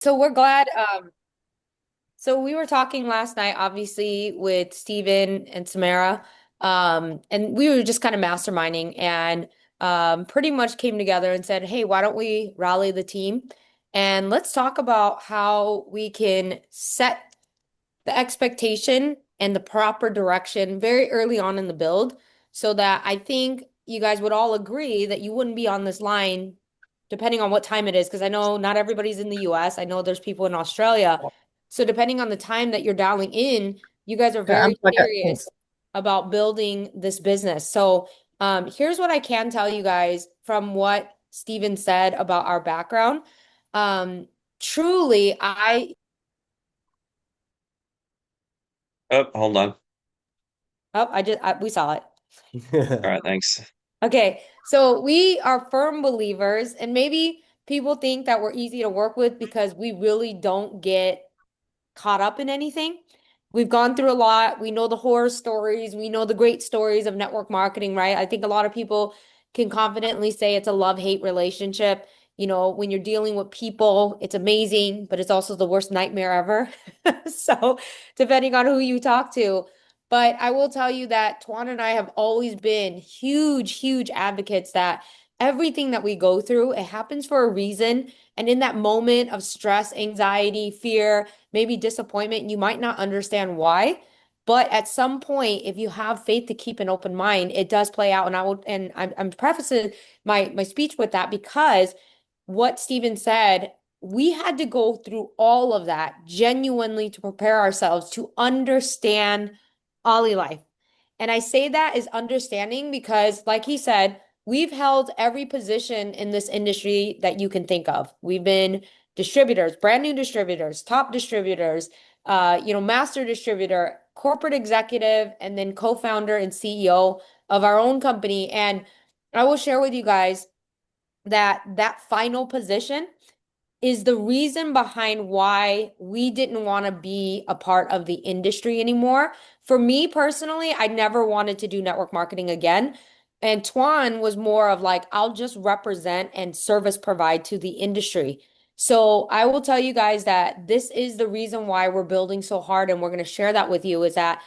So we're glad. So we were talking last night, obviously, with Steven and Samara, and we were just kind of masterminding and pretty much came together and said, hey, why don't we rally the team and let's talk about how we can set the expectation and the proper direction very early on in the build so that I think you guys would all agree that you wouldn't be on this line depending on what time it is, because I know not everybody's in the US. I know there's people in Australia. So depending on the time that you're dialing in, you guys are Yeah, I'm very okay. serious about building this business. So here's what I can tell you guys from what Steven said about our background. Um, truly, Oh, hold on. we saw it. All right, thanks. Okay, so we are firm believers, and maybe people think that we're easy to work with because we really don't get caught up in anything. We've gone through a lot. We know the horror stories. We know the great stories of network marketing, right? I think a lot of people can confidently say it's a love-hate relationship. You know, when you're dealing with people, it's amazing, but it's also the worst nightmare ever. So, depending on who you talk to. But I will tell you that Tuan and I have always been huge, huge advocates that everything that we go through, it happens for a reason. And in that moment of stress, anxiety, fear, maybe disappointment, you might not understand why. But at some point, if you have faith to keep an open mind, it does play out. And I'm prefacing my speech with that because what Stephen said, we had to go through all of that genuinely to prepare ourselves to understand Ollie life. And I say that is understanding because, like he said, we've held every position in this industry that you can think of. We've been distributors, brand new distributors, top distributors, master distributor, corporate executive, and then co-founder and CEO of our own company. And I will share with you guys that that final position is the reason behind why we didn't want to be a part of the industry anymore. For me personally, I never wanted to do network marketing again. And Tuan was more of like, I'll just represent and service provide to the industry. So I will tell you guys that this is the reason why we're building so hard, and we're going to share that with you is that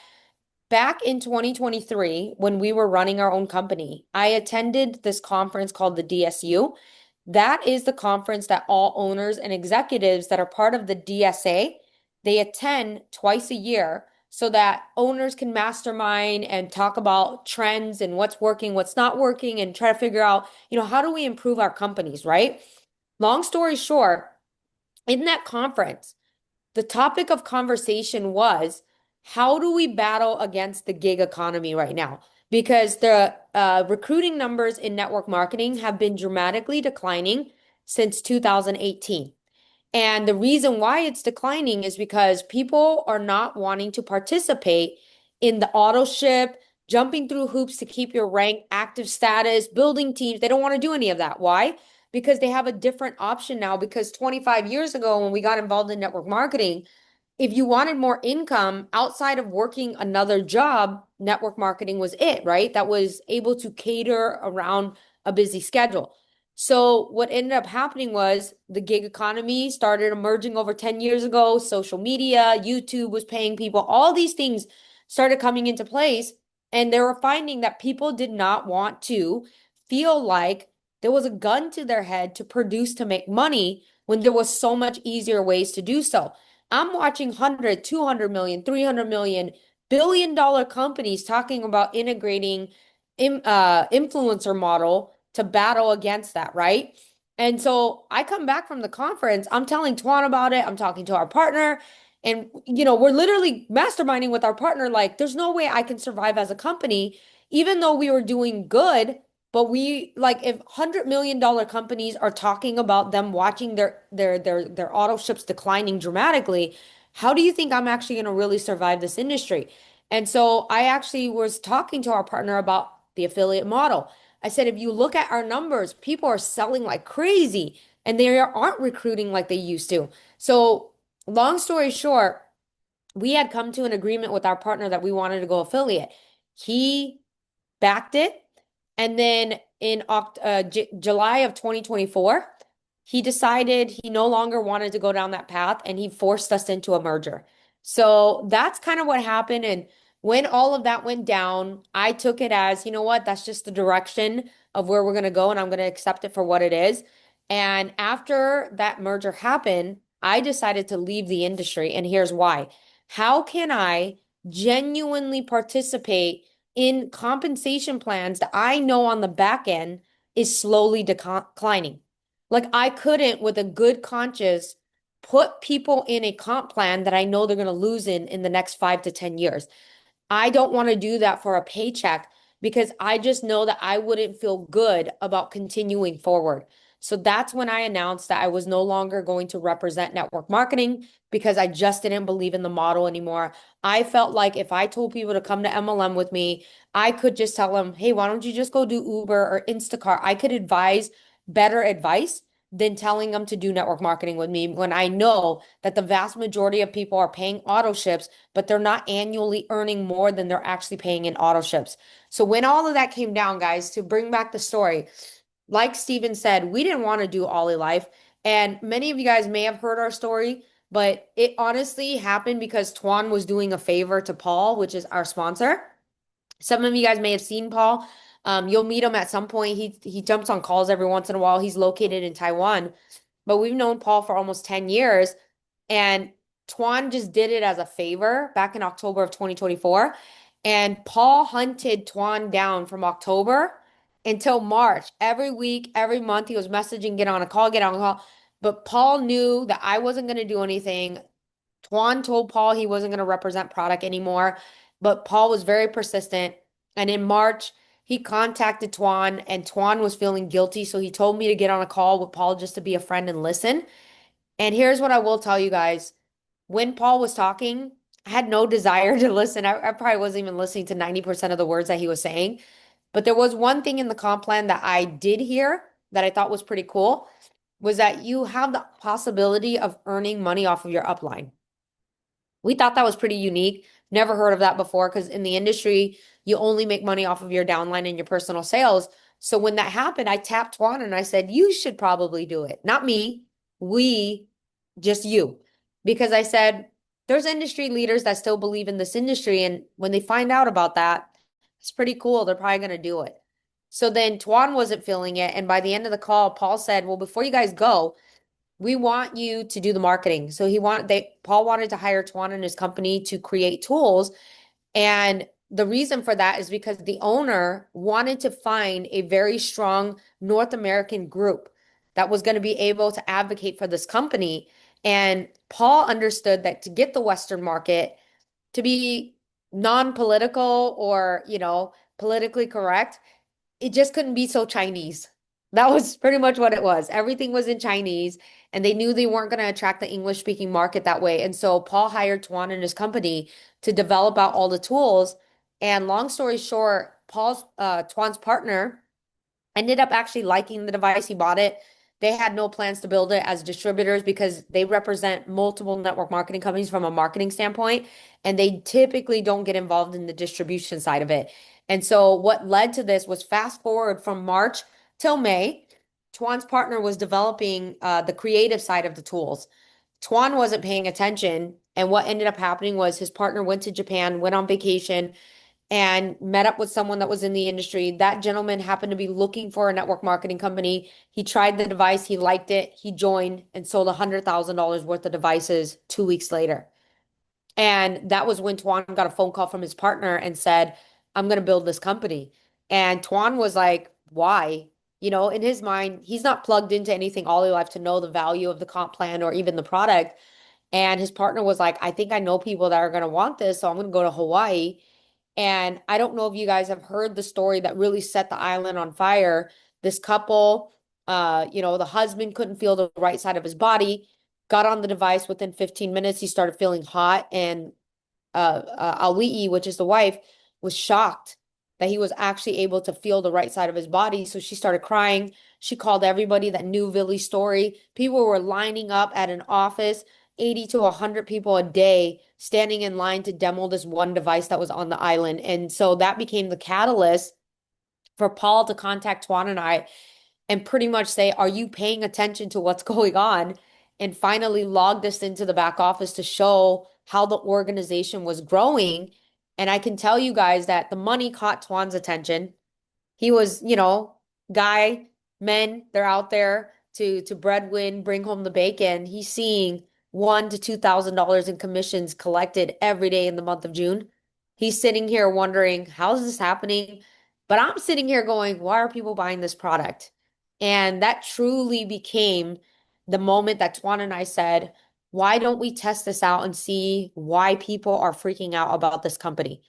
back in 2023, when we were running our own company, I attended this conference called the DSU. That is the conference that all owners and executives that are part of the DSA, they attend twice a year so that owners can mastermind and talk about trends and what's working, what's not working, and try to figure out, how do we improve our companies, right? Long story short, in that conference, the topic of conversation was how do we battle against the gig economy right now? Because the recruiting numbers in network marketing have been dramatically declining since 2018. And the reason why it's declining is because people are not wanting to participate in the auto ship, jumping through hoops to keep your rank, active status, building teams. They don't want to do any of that. Why? Because they have a different option now. Because 25 years ago, when we got involved in network marketing, if you wanted more income outside of working another job, network marketing was it, right? That was able to cater around a busy schedule. So what ended up happening was the gig economy started emerging over 10 years ago. Social media, YouTube was paying people, all these things started coming into place. And they were finding that people did not want to feel like there was a gun to their head to produce to make money when there was so much easier ways to do so. I'm watching 100, 200 million, 300 million, billion-dollar companies talking about integrating influencer model to battle against that, right? And so I come back from the conference, I'm telling Tuan about it, I'm talking to our partner, and we're literally masterminding with our partner, like, there's no way I can survive as a company, even though we were doing good. But we like if $100 million companies are talking about them watching their auto ships declining dramatically, how do you think I'm actually going to really survive this industry? And so I actually was talking to our partner about the affiliate model. I said, if you look at our numbers, people are selling like crazy and they aren't recruiting like they used to. So, long story short, we had come to an agreement with our partner that we wanted to go affiliate. He backed it. And then in July of 2024, he decided he no longer wanted to go down that path and he forced us into a merger. So that's kind of what happened. And when all of that went down, I took it as, you know what, that's just the direction of where we're going to go, and I'm going to accept it for what it is. And after that merger happened, I decided to leave the industry. And here's why. How can I genuinely participate in compensation plans that I know on the back end is slowly declining? Like I couldn't, with a good conscience, put people in a comp plan that I know they're going to lose in the next 5 to 10 years. I don't want to do that for a paycheck because I just know that I wouldn't feel good about continuing forward. So that's when I announced that I was no longer going to represent network marketing because I just didn't believe in the model anymore. I felt like if I told people to come to MLM with me, I could just tell them, hey, why don't you just go do Uber or Instacart? I could advise better advice than telling them to do network marketing with me when I know that the vast majority of people are paying auto ships, but they're not annually earning more than they're actually paying in auto ships. So when all of that came down, guys, to bring back the story, like Steven said, we didn't want to do Ollie Life. And many of you guys may have heard our story, but it honestly happened because Toan was doing a favor to Paul, which is our sponsor. Some of you guys may have seen Paul. You'll meet him at some point. He jumps on calls every once in a while. He's located in Taiwan, but we've known Paul for almost 10 years. And Tuan just did it as a favor back in October of 2024. And Paul hunted Tuan down from October until March. Every week, every month, he was messaging, get on a call, get on a call. But Paul knew that I wasn't going to do anything. Tuan told Paul he wasn't going to represent product anymore, but Paul was very persistent. And in March, he contacted Tuan, and Tuan was feeling guilty. So he told me to get on a call with Paul just to be a friend and listen. And here's what I will tell you guys. When Paul was talking, I had no desire to listen. I probably wasn't even listening to 90% of the words that he was saying. But there was one thing in the comp plan that I did hear that I thought was pretty cool was that you have the possibility of earning money off of your upline. We thought that was pretty unique. Never heard of that before because in the industry, you only make money off of your downline and your personal sales. So when that happened, I tapped Juan and I said, you should probably do it. Not me, we, just you. Because I said, there's industry leaders that still believe in this industry. And when they find out about that, it's pretty cool. They're probably going to do it. So then Tuan wasn't feeling it. And by the end of the call, Paul said, well, before you guys go, we want you to do the marketing. So Paul wanted to hire Tuan and his company to create tools. And the reason for that is because the owner wanted to find a very strong North American group that was going to be able to advocate for this company. And Paul understood that to get the Western market to be non-political or, politically correct, it just couldn't be so Chinese. That was pretty much what it was. Everything was in Chinese, and they knew they weren't going to attract the English speaking market that way. And so Paul hired Tuan and his company to develop out all the tools. And long story short, Tuan's partner ended up actually liking the device. He bought it. They had no plans to build it as distributors because they represent multiple network marketing companies from a marketing standpoint, and they typically don't get involved in the distribution side of it. And so what led to this was fast forward from March till May, Tuan's partner was developing the creative side of the tools. Tuan wasn't paying attention, and what ended up happening was his partner went to Japan, went on vacation, and met up with someone that was in the industry. That gentleman happened to be looking for a network marketing company. He tried the device, he liked it, he joined and sold $100,000 worth of devices 2 weeks later. And that was when Tuan got a phone call from his partner and said, I'm going to build this company. And Tuan was like, why? In his mind, he's not plugged into anything all his life to know the value of the comp plan or even the product. And his partner was like, I think I know people that are going to want this, so I'm going to go to Hawaii. And I don't know if you guys have heard the story that really set the island on fire. This couple, the husband couldn't feel the right side of his body, got on the device within 15 minutes. He started feeling hot, and Ali'i, which is the wife, was shocked that he was actually able to feel the right side of his body. So she started crying. She called everybody that knew Vili's story. People were lining up at an office, 80 to 100 people a day standing in line to demo this one device that was on the island. And so that became the catalyst for Paul to contact Tuan and I and pretty much say, are you paying attention to what's going on? And finally logged us into the back office to show how the organization was growing. And I can tell you guys that the money caught Tuan's attention. He was, guy, men, they're out there to breadwin, bring home the bacon. He's seeing one to $2,000 in commissions collected every day in the month of June. He's sitting here wondering, how is this happening? But I'm sitting here going, why are people buying this product? And that truly became the moment that Tuan and I said, why don't we test this out and see why people are freaking out about this company?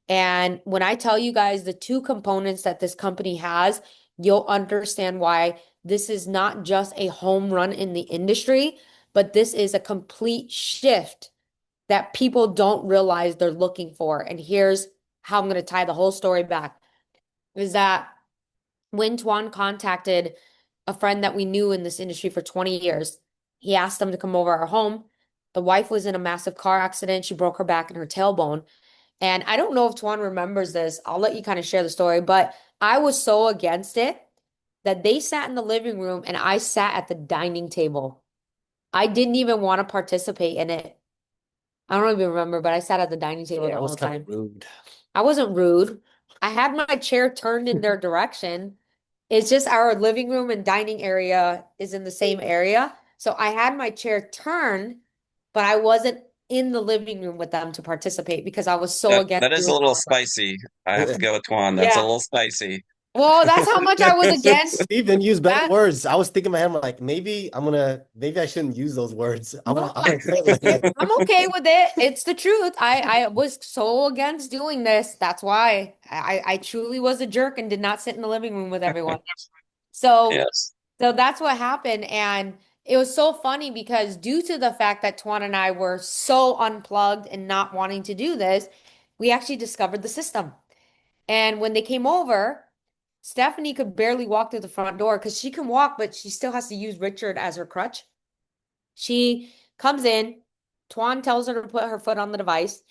And when I tell you guys the two components that this company has, you'll understand why this is not just a home run in the industry, but this is a complete shift that people don't realize they're looking for. And here's how I'm going to tie the whole story back is that when Tuan contacted a friend that we knew in this industry for 20 years, he asked them to come over our home. The wife was in a massive car accident. She broke her back and her tailbone. And I don't know if Tuan remembers this. I'll let you kind of share the story, but I was so against it that they sat in the living room and I sat at the dining table. I didn't even want to participate in it. I don't even remember, but I sat at the dining table Yeah, the it was whole kind of time. rude. I wasn't rude. I had my chair turned in their direction. It's just our living room and dining area is in the same area. So I had my chair turned, but I wasn't in the living room with them to participate because I was so against That is a doing little all of that. spicy. I have to go with Toan. That's a Yeah. little spicy. Well, that's how much I was against Steve didn't use better that. words. I was thinking in my head, I'm like, maybe I shouldn't use those words. No, I'm gonna say it like that. I'm okay with it. It's the truth. I was so against doing this. That's why I truly was a jerk and did not sit in the living room with everyone. So Yes. so that's what happened. And it was so funny because due to the fact that Tuan and I were so unplugged and not wanting to do this, we actually discovered the system. And when they came over, Stephanie could barely walk through the front door because she can walk, but she still has to use Richard as her crutch. She comes in, Tuan tells her to put her foot on the device.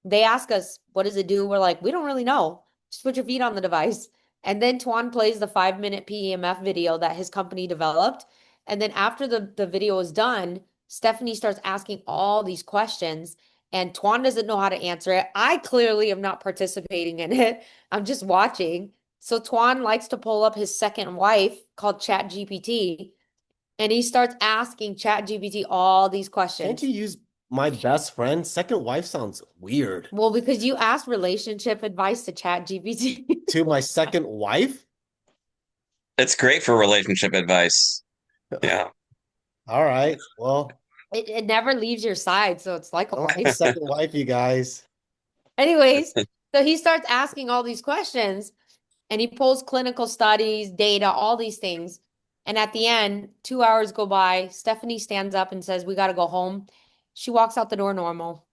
They ask us, what does it do? We're like, we don't really know. Just put your feet on the device. And then Tuan plays the 5-minute PEMF video that his company developed. And then after the video is done, Stephanie starts asking all these questions, and Tuan doesn't know how to answer it. I clearly am not participating in it. I'm just watching. So Tuan likes to pull up his second wife called ChatGPT, and he starts asking ChatGPT all these Can't you questions. use my best friend? Second wife sounds weird. Well, because you asked relationship advice to ChatGPT. To my second wife? It's great for relationship advice. Yeah. All right. Well, It never leaves your side, so it's like a I'm the wife. second wife, you guys. Anyways, so he starts asking all these questions and he pulls clinical studies, data, all these things. And at the end, 2 hours go by. Stephanie stands up and says, we got to go home. She walks out the door normal.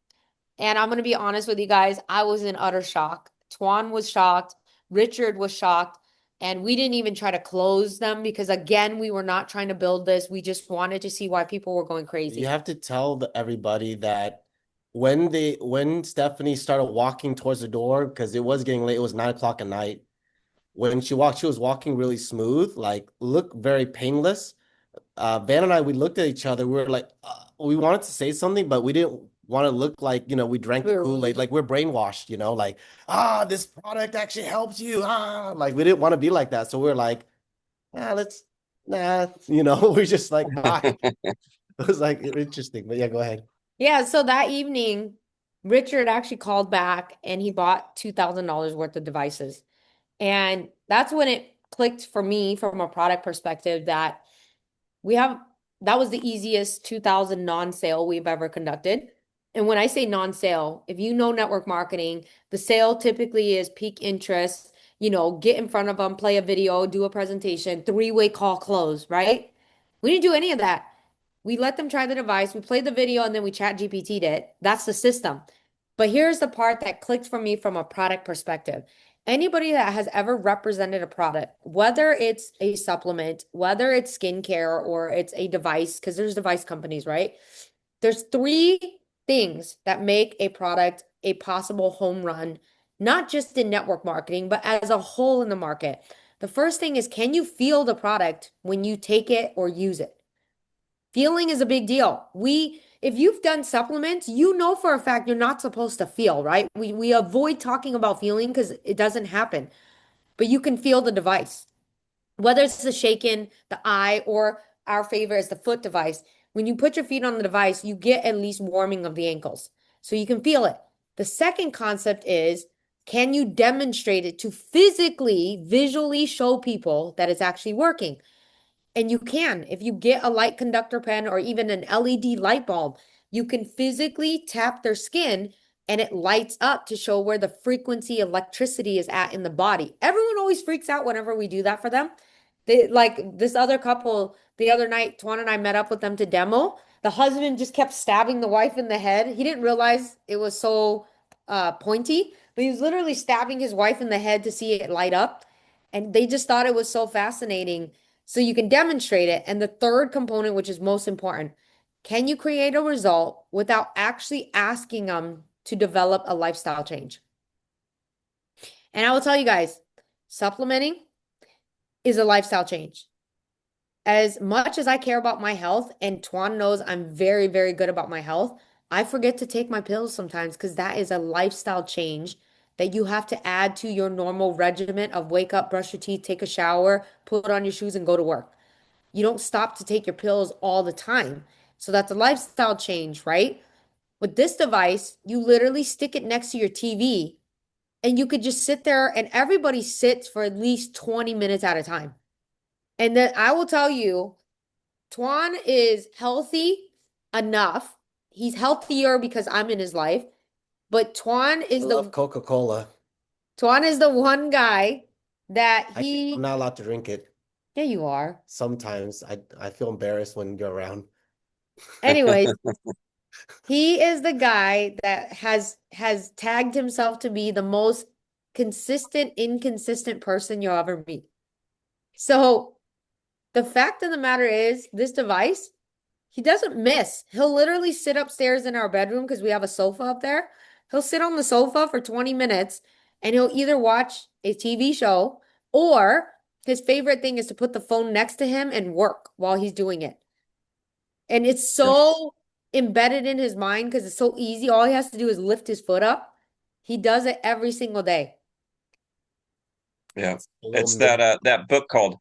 And I'm going to be honest with you guys, I was in utter shock. Tuan was shocked. Richard was shocked. And we didn't even try to close them because, again, we were not trying to build this. We just wanted to see why people were going You crazy. have to tell everybody that when Stephanie started walking towards the door, because it was getting late, it was 9 o'clock at night. When she walked, she was walking really smooth, like looked very painless. Van and I, we looked at each other. We were like, we wanted to say something, but we didn't want to look like, we drank We the were Kool-Aid, rude. like we're brainwashed, like, this product actually helps you. Like we didn't want to be like that. So we were like, we're just like, bye. It was like interesting, but yeah, go ahead. Yeah, so that evening, Richard actually called back and he bought $2,000 worth of devices. And that's when it clicked for me from a product perspective that we have that was the easiest 2000 non-sale we've ever conducted. And when I say non-sale, if you know network marketing, the sale typically is peak interest, get in front of them, play a video, do a presentation, three-way call close, right? We didn't do any of that. We let them try the device, we played the video, and then we chat GPT'd it. That's the system. But here's the part that clicked for me from a product perspective. Anybody that has ever represented a product, whether it's a supplement, whether it's skincare, or it's a device, because there's device companies, right? There's three things that make a product a possible home run, not just in network marketing, but as a whole in the market. The first thing is, can you feel the product when you take it or use it? Feeling is a big deal. If you've done supplements, you know for a fact you're not supposed to feel, right? We avoid talking about feeling because it doesn't happen, but you can feel the device. Whether it's the shaken, the eye, or our favorite is the foot device. When you put your feet on the device, you get at least warming of the ankles. So you can feel it. The second concept is, can you demonstrate it to physically, visually show people that it's actually working? And you can, if you get a light conductor pen or even an LED light bulb, you can physically tap their skin and it lights up to show where the frequency electricity is at in the body. Everyone always freaks out whenever we do that for them. They like this other couple the other night, Tuan and I met up with them to demo. The husband just kept stabbing the wife in the head. He didn't realize it was so pointy, but he was literally stabbing his wife in the head to see it light up. And they just thought it was so fascinating, so you can demonstrate it. And the third component, which is most important, can you create a result without actually asking them to develop a lifestyle change? And I will tell you guys, supplementing is a lifestyle change. As much as I care about my health, and Tuan knows I'm very, very good about my health, I forget to take my pills sometimes because that is a lifestyle change that you have to add to your normal regimen of wake up, brush your teeth, take a shower, put on your shoes, and go to work. You don't stop to take your pills all the time. So that's a lifestyle change, right? With this device, you literally stick it next to your TV and you could just sit there, and everybody sits for at least 20 minutes at a time. And then I will tell you, Tuan is healthy enough. He's healthier because I'm in his life, but I love Coca-Cola. Tuan is the one guy that I'm not allowed to drink it. yeah, you are. Sometimes I feel embarrassed when you're around. Anyways, he is the guy that has tagged himself to be the most consistent, inconsistent person you'll ever meet. So the fact of the matter is, this device, he doesn't miss. He'll literally sit upstairs in our bedroom because we have a sofa up there. He'll sit on the sofa for 20 minutes and he'll either watch a TV show, or his favorite thing is to put the phone next to him and work while he's doing it. And it's so embedded in his mind because it's so easy. All he has to do is lift his foot up. He does it every single day. Yeah. It's that book called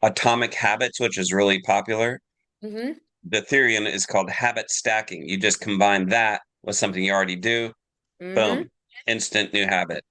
Atomic Habits, which is really popular. Mm-hmm. The theory in it is called habit stacking. You just combine that with something you already do, Mm-hmm. boom, instant new habit.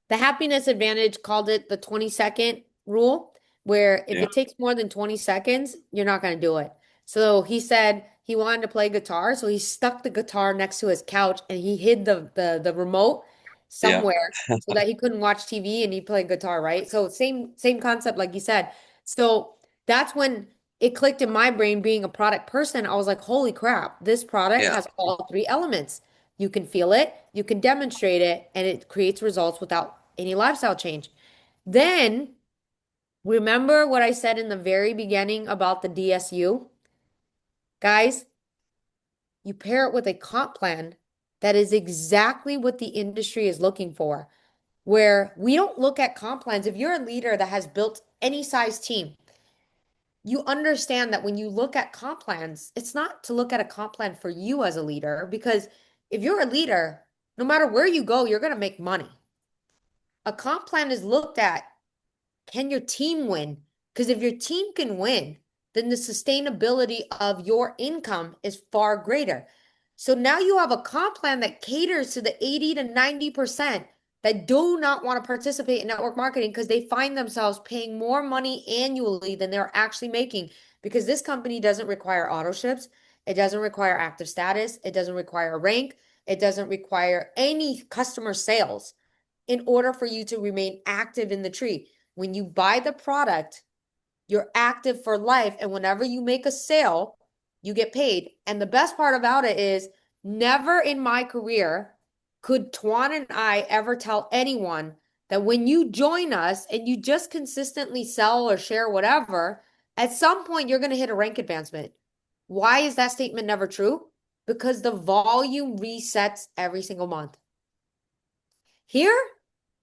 The happiness advantage called it the 20-second rule, where if Yeah. it takes more than 20 seconds, you're not going to do it. So he said he wanted to play guitar, so he stuck the guitar next to his couch and he hid the remote Yeah. somewhere so that he couldn't watch TV and he played guitar, right? So same concept like you said. So that's when it clicked in my brain, being a product person. I was like, holy crap, this product Yeah. has all three elements. You can feel it, you can demonstrate it, and it creates results without any lifestyle change. Then remember what I said in the very beginning about the DSU? Guys, you pair it with a comp plan that is exactly what the industry is looking for, where we don't look at comp plans. If you're a leader that has built any size team, you understand that when you look at comp plans, it's not to look at a comp plan for you as a leader, because if you're a leader, no matter where you go, you're going to make money. A comp plan is looked at, can your team win? Because if your team can win, then the sustainability of your income is far greater. So now you have a comp plan that caters to the 80 to 90% that do not want to participate in network marketing because they find themselves paying more money annually than they're actually making, because this company doesn't require auto ships. It doesn't require active status. It doesn't require rank. It doesn't require any customer sales in order for you to remain active in the tree. When you buy the product, you're active for life. And whenever you make a sale, you get paid. And the best part about it is, never in my career could Tuan and I ever tell anyone that when you join us and you just consistently sell or share whatever, at some point you're going to hit a rank advancement. Why is that statement never true? Because the volume resets every single month. Here,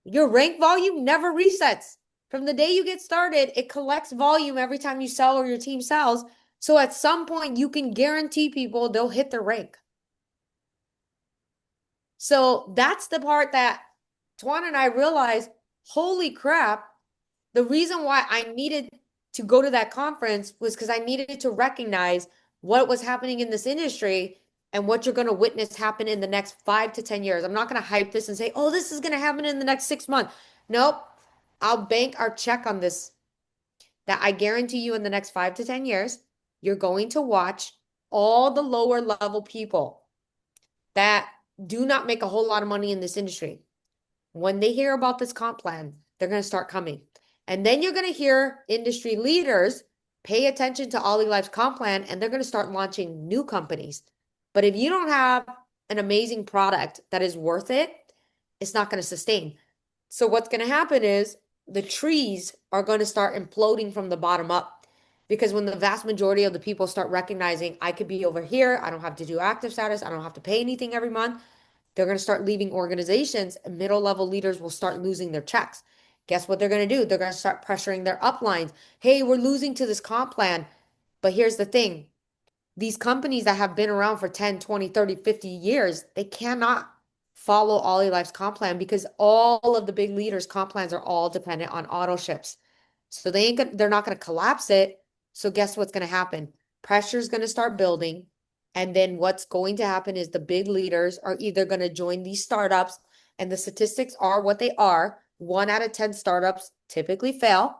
your rank volume never resets. From the day you get started, it collects volume every time you sell or your team sells. So at some point, you can guarantee people they'll hit their rank. So that's the part that Toan and I realized, holy crap, the reason why I needed to go to that conference was because I needed to recognize what was happening in this industry and what you're going to witness happen in the next 5 to 10 years. I'm not going to hype this and say, oh, this is going to happen in the next 6 months. Nope. I'll bank our check on this, that I guarantee you in the next 5 to 10 years, you're going to watch all the lower level people that do not make a whole lot of money in this industry. When they hear about this comp plan, they're going to start coming. And then you're going to hear industry leaders pay attention to Ollie Life's comp plan and they're going to start launching new companies. But if you don't have an amazing product that is worth it, it's not going to sustain. So what's going to happen is the trees are going to start imploding from the bottom up. Because when the vast majority of the people start recognizing I could be over here, I don't have to do active status, I don't have to pay anything every month, they're going to start leaving organizations and middle level leaders will start losing their checks. Guess what they're going to do? They're going to start pressuring their uplines. Hey, we're losing to this comp plan. But here's the thing. These companies that have been around for 10, 20, 30, 50 years, they cannot follow Ollie Life's comp plan because all of the big leaders' comp plans are all dependent on auto ships. So they're not going to collapse it. So guess what's going to happen? Pressure is going to start building. And then what's going to happen is the big leaders are either going to join these startups, and the statistics are what they are. 1 out of 10 startups typically fail.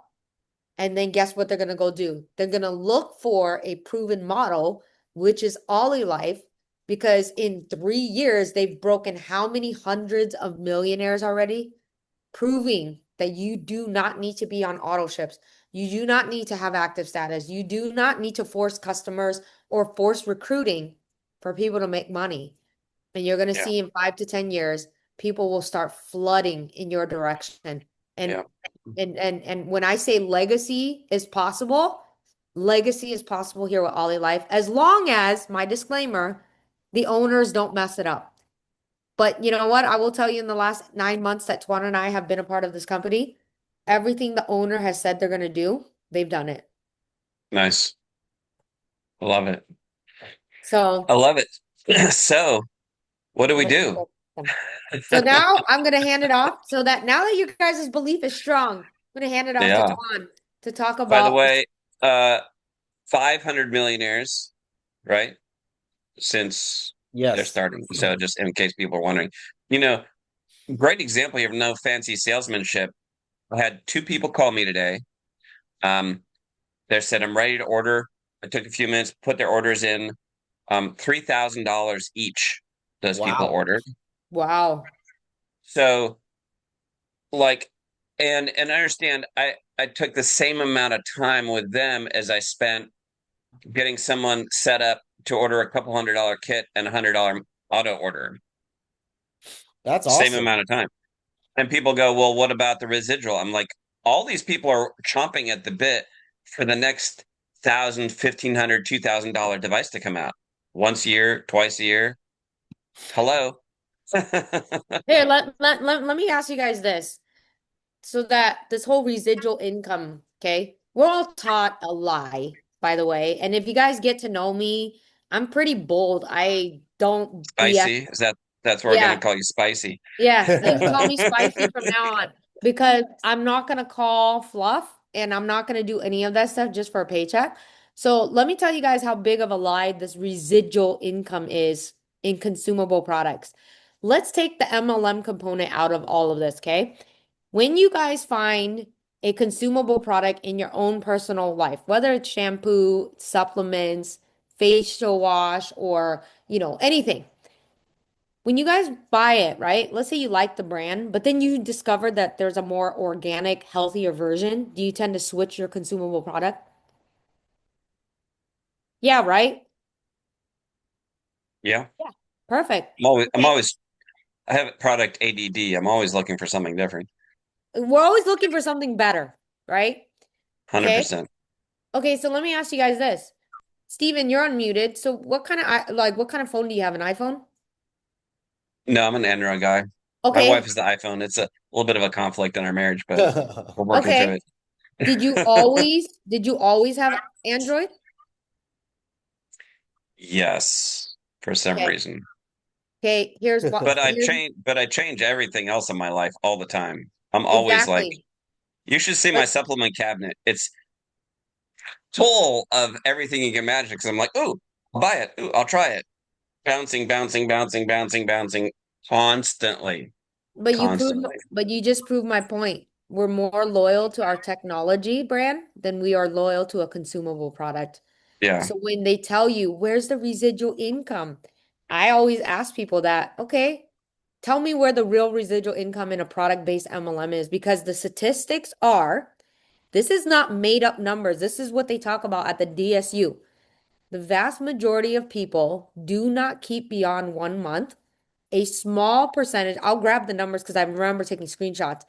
And then guess what they're going to go do? They're going to look for a proven model, which is Ollie Life, because in 3 years, they've broken how many hundreds of millionaires already? Proving that you do not need to be on auto ships. You do not need to have active status. You do not need to force customers or force recruiting for people to make money. And you're going to Yeah. see in 5 to 10 years, people will start flooding in your direction. And Yeah. and when I say legacy is possible here with Ollie Life, as long as, my disclaimer, the owners don't mess it up. But you know what? I will tell you in the last 9 months that Tuan and I have been a part of this company, everything the owner has said they're going to do, they've done it. Nice. I love it. So I love it. So, what do we let's do? go. So now I'm going to hand it off so that now that your guys' belief is strong, I'm going to hand it off to Yeah. Tuan to talk By the about. way, 500 millionaires, right? Since they're Yes. starting. So just in case people are wondering, you know, great example here of no fancy salesmanship. I had two people call me today. They said, I'm ready to order. It took a few minutes, put their orders in. $3,000 each, those people Wow. ordered. Wow. So like, and I understand I took the same amount of time with them as I spent getting someone set up to order a couple $100 kit and $100 auto order. That's Same awesome. amount of time. And people go, well, what about the residual? I'm like, all these people are chomping at the bit for the next $1,000, $1,500, $2,000 device to come out once a year, twice a year. Hello. Here, let me ask you guys this. So that this whole residual income, okay? We're all taught a lie, by the way. And if you guys get to know me, I'm pretty bold. I don't BS. Spicy. That's where we're gonna Yeah. call you spicy. Yeah, you can call me spicy from now on because I'm not gonna call fluff and I'm not gonna do any of that stuff just for a paycheck. So let me tell you guys how big of a lie this residual income is in consumable products. Let's take the MLM component out of all of this, okay? When you guys find a consumable product in your own personal life, whether it's shampoo, supplements, facial wash, or anything, when you guys buy it, right? Let's say you like the brand, but then you discover that there's a more organic, healthier version. Do you tend to switch your consumable product? Yeah, right? Yeah. Yeah. Perfect. I'm Okay. always I have product ADD. I'm always looking for something different. We're always looking for something better, right? Okay. 100%. Okay, so let me ask you guys this. Steven, you're unmuted. So what kind of phone do you have? An iPhone? No, I'm an Android guy. My wife Okay. is the iPhone. little bit of a conflict in our marriage, but we're working through Okay. it. Did you always have Android? Yes, for some Okay. reason. Okay, here's what But I change everything else in my life all the time. I'm always like, exactly. you should see my But supplement cabinet. It's full of everything you can imagine because I'm like, ooh, I'll buy it. Ooh, I'll try it. Bouncing, bouncing, bouncing, bouncing, bouncing constantly, constantly. but you just proved my point. We're more loyal to our technology brand than we are loyal to a consumable product. Yeah. So when they tell you, where's the residual income? I always ask people that, okay, tell me where the real residual income in a product-based MLM is, because the statistics are, this is not made up numbers. This is what they talk about at the DSU. The vast majority of people do not keep beyond 1 month. A small percentage, I'll grab the numbers because I remember taking screenshots.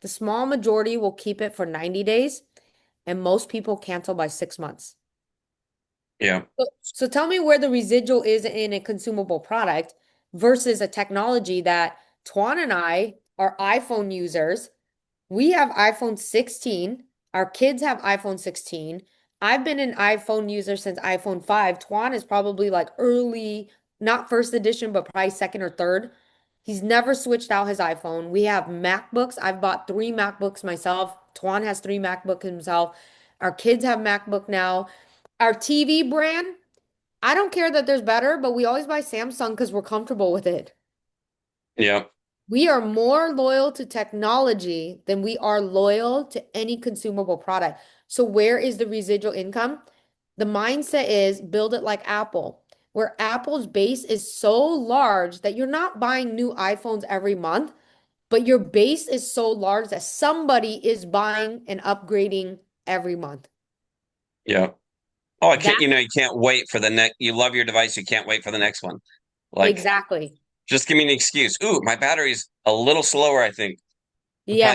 The small majority will keep it for 90 days, and most people cancel by 6 months. Yeah. So tell me where the residual is in a consumable product versus a technology that Tuan and I are iPhone users. We have iPhone 16. Our kids have iPhone 16. I've been an iPhone user since iPhone 5. Tuan is probably like early, not first edition, but probably second or third. He's never switched out his iPhone. We have MacBooks. I've bought 3 MacBooks myself. Tuan has 3 MacBooks himself. Our kids have MacBook now. Our TV brand, I don't care that there's better, but we always buy Samsung because we're comfortable with it. Yeah. We are more loyal to technology than we are loyal to any consumable product. So where is the residual income? The mindset is build it like Apple, where Apple's base is so large that you're not buying new iPhones every month, but your base is so large that somebody is buying and upgrading every month. Yeah. Oh, I can't, That you can't wait for the next, you love your device, you can't wait for the next one. Like, exactly. just give me an excuse. Ooh, my battery's a little slower, I think. Yes.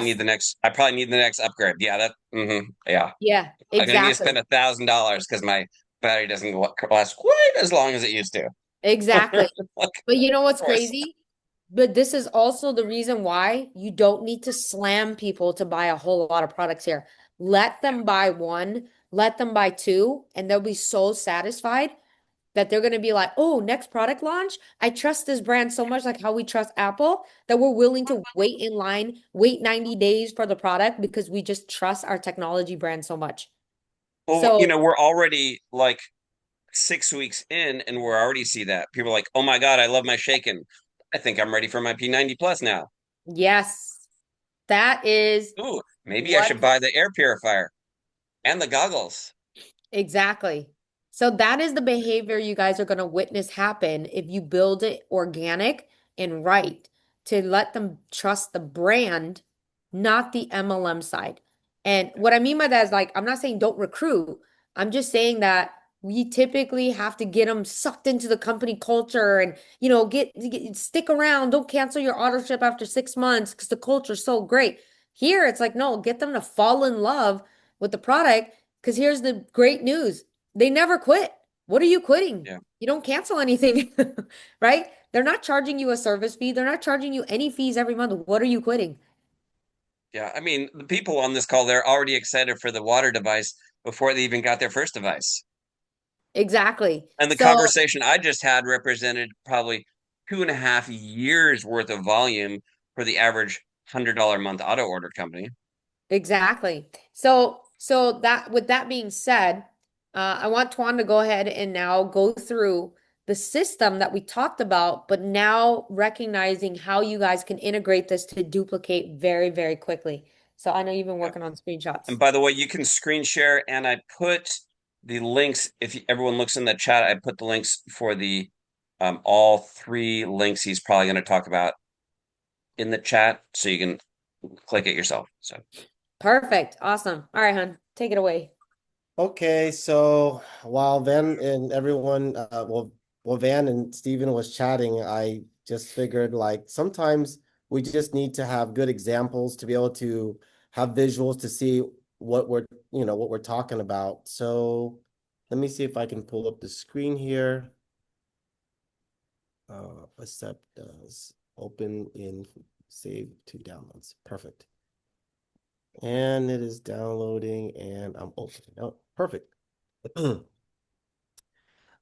I probably need the next upgrade. Yeah, yeah. Yeah, I'm gonna need to spend exactly. $1,000 because my battery doesn't last quite as long as it used to. Exactly. Like, But you know of what's course. crazy? But this is also the reason why you don't need to slam people to buy a whole lot of products here. Let them buy one, let them buy two, and they'll be so satisfied that they're going to be like, oh, next product launch. I trust this brand so much, like how we trust Apple, that we're willing to wait in line, wait 90 days for the product because we just trust our technology brand so much. Well, So, we're already like 6 weeks in, and we're already see that people are like, "Oh my God, I love my shaken. I think I'm ready for my P90 Plus now. yes, that is Ooh, maybe I what should buy the air purifier and the goggles." exactly. So that is the behavior you guys are going to witness happen if you build it organic and right to let them trust the brand, not the MLM side. And what I mean by that is like, I'm not saying don't recruit. I'm just saying that we typically have to get them sucked into the company culture and, stick around. Don't cancel your auto ship after 6 months because the culture's so great. Here, it's like, no, get them to fall in love with the product. Because here's the great news. They never quit. What are you quitting? Yeah, You don't cancel anything, right? They're not charging you a service fee. They're not charging you any fees every month. What are you quitting? yeah. I mean, the people on this call, they're already excited for the water device before they even got their first device. Exactly. And the So conversation I just had represented probably 2.5 years worth of volume for the average $100 a month auto order company. exactly. So that with that being said, I want Tuan to go ahead and now go through the system that we talked about, but now recognizing how you guys can integrate this to duplicate very, very quickly. So I know you've been Yep. working on screenshots. And by the way, you can screen share, and I put the links. If everyone looks in the chat, I put the links for the all three links he's probably going to talk about in the chat, so you can click it yourself. So Perfect. Awesome. All right, hon. Take it away. Okay, so while Van and everyone, while Van and Steven was chatting, I just figured like sometimes we just need to have good examples to be able to have visuals to see what we're talking about. So let me see if I can pull up the screen here. Accept does open in save to downloads. Perfect. And it is downloading and I'm opening. Oh, perfect.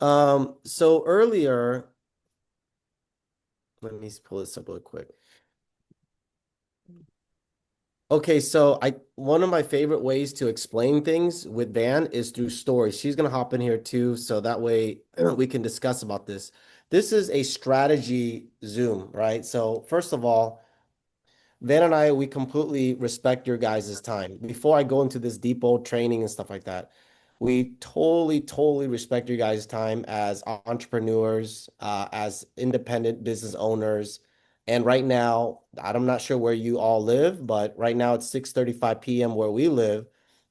So earlier, let me pull this up real quick. Okay, so I one of my favorite ways to explain things with Van is through stories. She's gonna hop in here too, so that way we can discuss about this. This is a strategy Zoom, right? So first of all, Van and I, we completely respect your guys' time. Before I go into this deep old training and stuff like that, we totally, totally respect your guys' time as entrepreneurs, as independent business owners. And right now, I'm not sure where you all live, but right now it's 6:35 p.m. where we live.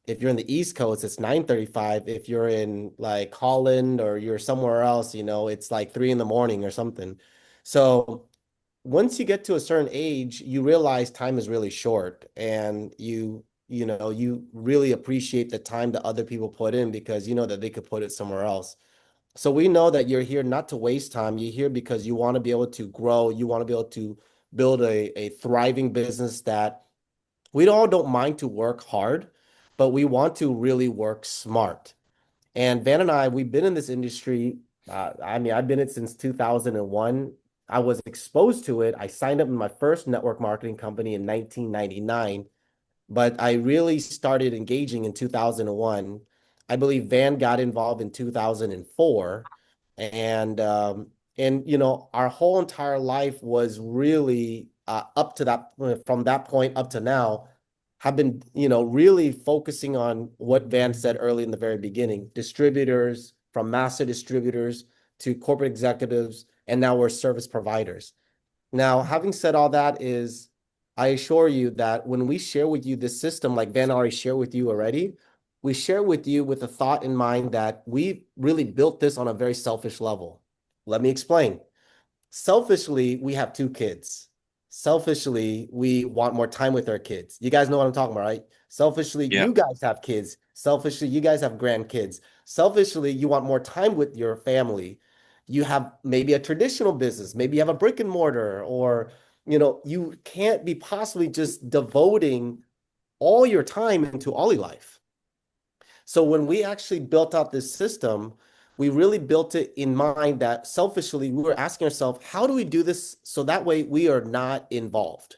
If you're in the East Coast, it's 9:35. If you're in like Holland or you're somewhere else, it's like 3 in the morning or something. So once you get to a certain age, you realize time is really short and you really appreciate the time that other people put in because you know that they could put it somewhere else. So we know that you're here not to waste time. You're here because you want to be able to grow. You want to be able to build a thriving business that we all don't mind to work hard, but we want to really work smart. And Van and I, we've been in this industry. I mean, I've been in it since 2001. I was exposed to it. I signed up in my first network marketing company in 1999, but I really started engaging in 2001. I believe Van got involved in 2004, and our whole entire life was really up to that from that point up to now have been really focusing on what Van said early in the very beginning, distributors from master distributors to corporate executives, and now we're service providers. Now, having said all that is, I assure you that when we share with you this system, like Van already shared with you already, we share with you with a thought in mind that we really built this on a very selfish level. Let me explain. Selfishly, we have 2 kids. Selfishly, we want more time with our kids. You guys know what I'm talking about, right? Selfishly, Yeah. you guys have kids. Selfishly, you guys have grandkids. Selfishly, you want more time with your family. You have maybe a traditional business, maybe you have a brick and mortar, or you can't be possibly just devoting all your time into Ollie life. So when we actually built out this system, we really built it in mind that selfishly we were asking ourselves, how do we do this so that way we are not involved?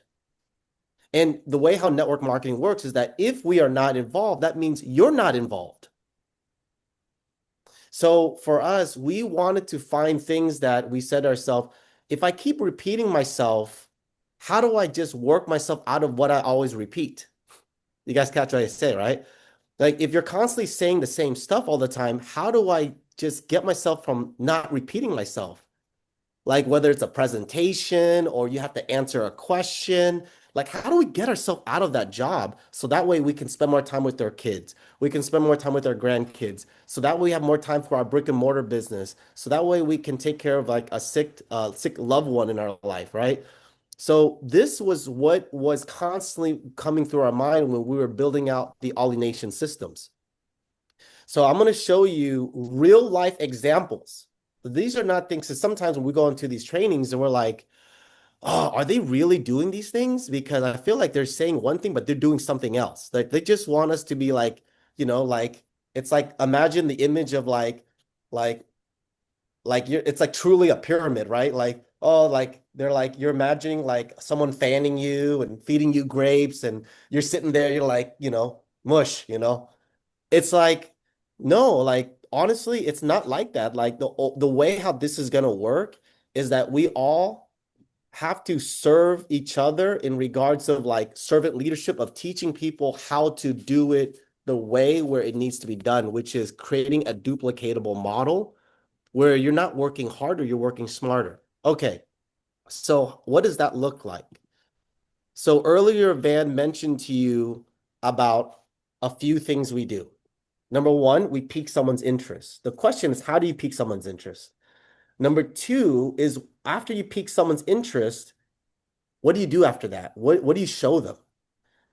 And the way how network marketing works is that if we are not involved, that means you're not involved. So for us, we wanted to find things that we said to ourselves, if I keep repeating myself, how do I just work myself out of what I always repeat? You guys catch what I say, right? Like if you're constantly saying the same stuff all the time, how do I just get myself from not repeating myself? Like whether it's a presentation or you have to answer a question, like how do we get ourselves out of that job so that way we can spend more time with our kids, we can spend more time with our grandkids, so that way we have more time for our brick and mortar business, so that way we can take care of like a sick loved one in our life, right? So this was what was constantly coming through our mind when we were building out the Ollie Nation systems. So I'm going to show you real life examples. These are not things that sometimes when we go into these trainings and we're like, oh, are they really doing these things? Because I feel like they're saying one thing, but they're doing something else. Like they just want us to be like, like it's like imagine the image of like you're it's like truly a pyramid, right? Like, oh, like they're like you're imagining like someone fanning you and feeding you grapes, and you're sitting there, you're like, mush. It's like, no, like honestly, it's not like that. Like the way how this is gonna work is that we all have to serve each other in regards of like servant leadership of teaching people how to do it the way where it needs to be done, which is creating a duplicatable model where you're not working harder, you're working smarter. Okay, so what does that look like? So earlier, Van mentioned to you about a few things we do. Number one, we pique someone's interest. The question is, how do you pique someone's interest? Number two is after you pique someone's interest, what do you do after that? What do you show them?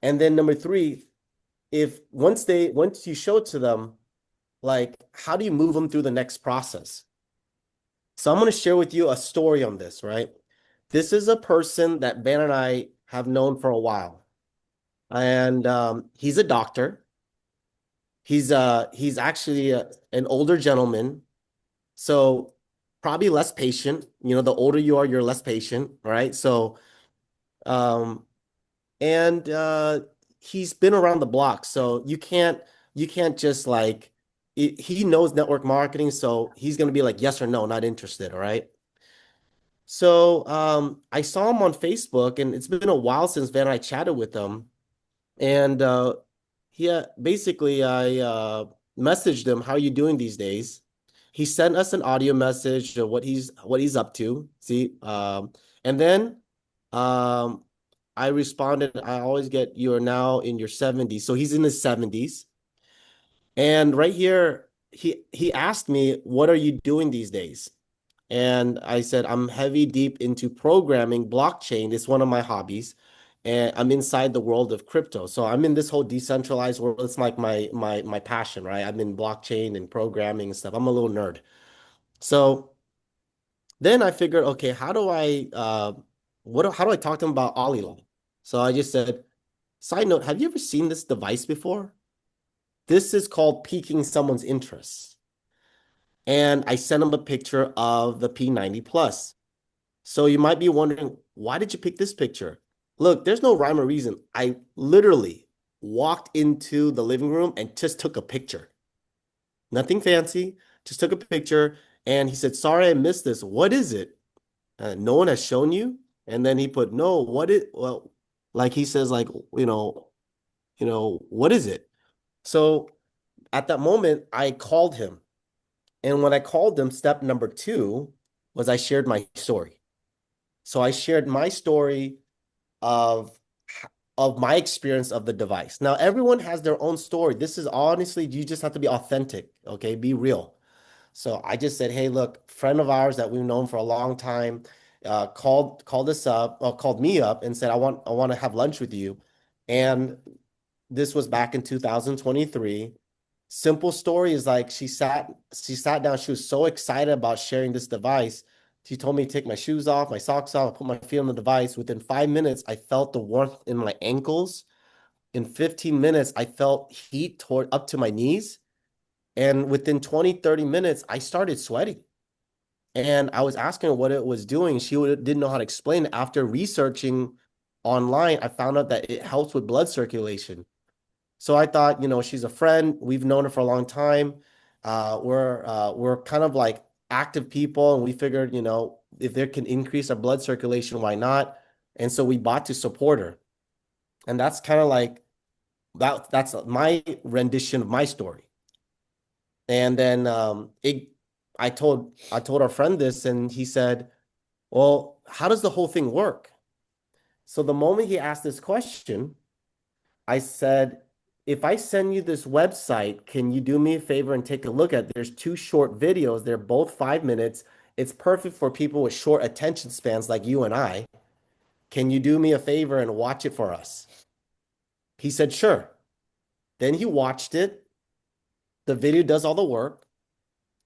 And then number three, if once you show it to them, like how do you move them through the next process? So I'm going to share with you a story on this, right? This is a person that Van and I have known for a while. And he's a doctor. He's actually an older gentleman, so probably less patient. You know, the older you are, you're less patient, right? So um and he's been around the block, so you can't just like he knows network marketing, so he's gonna be like yes or no, not interested, all right? So I saw him on Facebook, and it's been a while since then I chatted with him. And yeah, basically I messaged him, "How are you doing these days?" He sent us an audio message of what he's up to. See, and then um, I responded, "I always get you are now in your 70s." So he's in his 70s. And right here, he asked me, "What are you doing these days?" And I said, I'm heavy deep into programming blockchain. It's one of my hobbies. And I'm inside the world of crypto. So I'm in this whole decentralized world. It's like my passion, right? I'm in blockchain and programming and stuff. I'm a little nerd. So then I figured, okay, how do I talk to him about Olila? So I just said, side note, have you ever seen this device before? This is called piquing someone's interest. And I sent him a picture of the P90 Plus. So you might be wondering, why did you pick this picture? Look, there's no rhyme or reason. I literally walked into the living room and just took a picture. Nothing fancy, just took a picture. And he said, sorry, I missed this. What is it? No one has shown you? And then he put, no, well, like he says, like, what is it? So at that moment, I called him. And when I called him, step number two was I shared my story. So I shared my story of of my experience of the device. Now, everyone has their own story. This is honestly, you just have to be authentic, okay? Be real. So I just said, hey, look, friend of ours that we've known for a long time called me up and said, I want to have lunch with you. And this was back in 2023. Simple story is like she sat down, she was so excited about sharing this device. She told me to take my shoes off, my socks off, put my feet on the device. Within 5 minutes, I felt the warmth in my ankles. In 15 minutes, I felt heat toward up to my knees. And within 20, 30 minutes, I started sweating. And I was asking her what it was doing. Didn't know how to explain it. After researching online, I found out that it helps with blood circulation. So I thought, she's a friend. We've known her for a long time. We're kind of like active people, and we figured, if there can increase our blood circulation, why not? And so we bought to support her. And that's kind of like that's my rendition of my story. And then I told our friend this, and he said, "Well, how does the whole thing work?" So the moment he asked this question, I said, if I send you this website, can you do me a favor and take a look at it? There's two short videos. They're both 5 minutes. It's perfect for people with short attention spans like you and I. Can you do me a favor and watch it for us? He said, sure. Then he watched it. The video does all the work.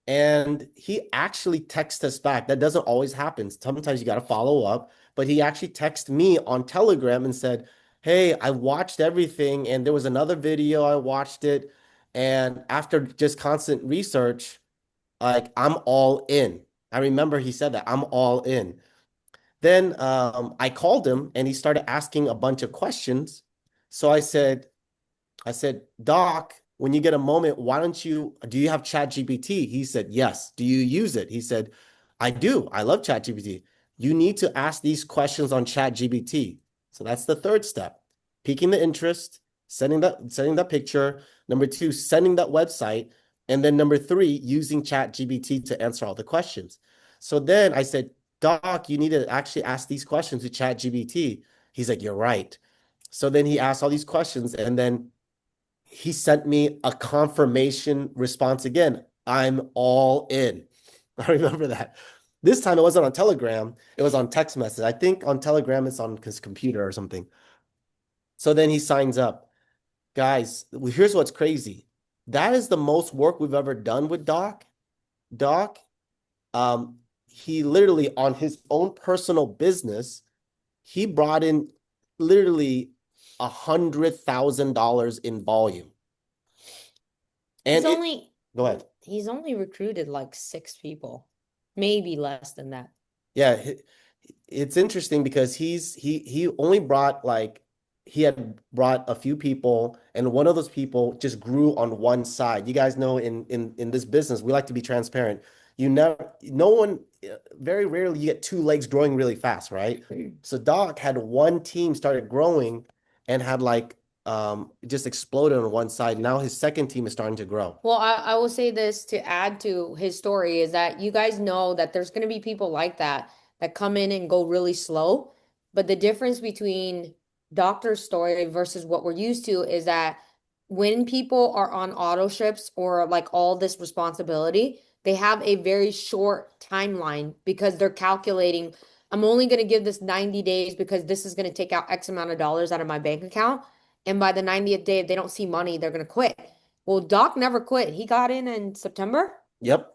And he actually texted us back. That doesn't always happen. Sometimes you got to follow up. But he actually texted me on Telegram and said, hey, I watched everything. And there was another video, I watched it. And after just constant research, like I'm all in. I remember he said that I'm all in. Then I called him and he started asking a bunch of questions. So I said, Doc, when you get a moment, do you have ChatGPT? He said, yes. Do you use it? He said, I do. I love ChatGPT. You need to ask these questions on ChatGPT. So that's the third step. Piquing the interest, sending that picture. Number two, sending that website. And then number three, using ChatGPT to answer all the questions. So then I said, Doc, you need to actually ask these questions to ChatGPT. He's like, you're right. So then he asked all these questions, and then he sent me a confirmation response again. I'm all in. I remember that. This time it wasn't on Telegram, it was on text message. I think on Telegram it's on his computer or something. So then he signs up. Guys, here's what's crazy. That is the most work we've ever done with Doc. Doc, um, he literally on his own personal business, he brought in literally $100,000 in volume. He's And it, only go ahead. he's only recruited like 6 people, maybe less than that. Yeah, it's interesting because he only brought like he had brought a few people, and one of those people just grew on one side. You guys know in this business, we like to be transparent. You never, no one, very rarely you get two legs growing really fast, right? So Doc had one team started growing and had like just exploded on one side. Now his second team is starting to grow. Well, I will say this to add to his story is that you guys know that there's going to be people like that come in and go really slow. But the difference between doctor's story versus what we're used to is that when people are on auto ships or like all this responsibility, they have a very short timeline because they're calculating, I'm only going to give this 90 days because this is going to take out X amount of dollars out of my bank account. And by the 90th day, if they don't see money, they're going to quit. Well, Doc never quit. He got in September. Yep.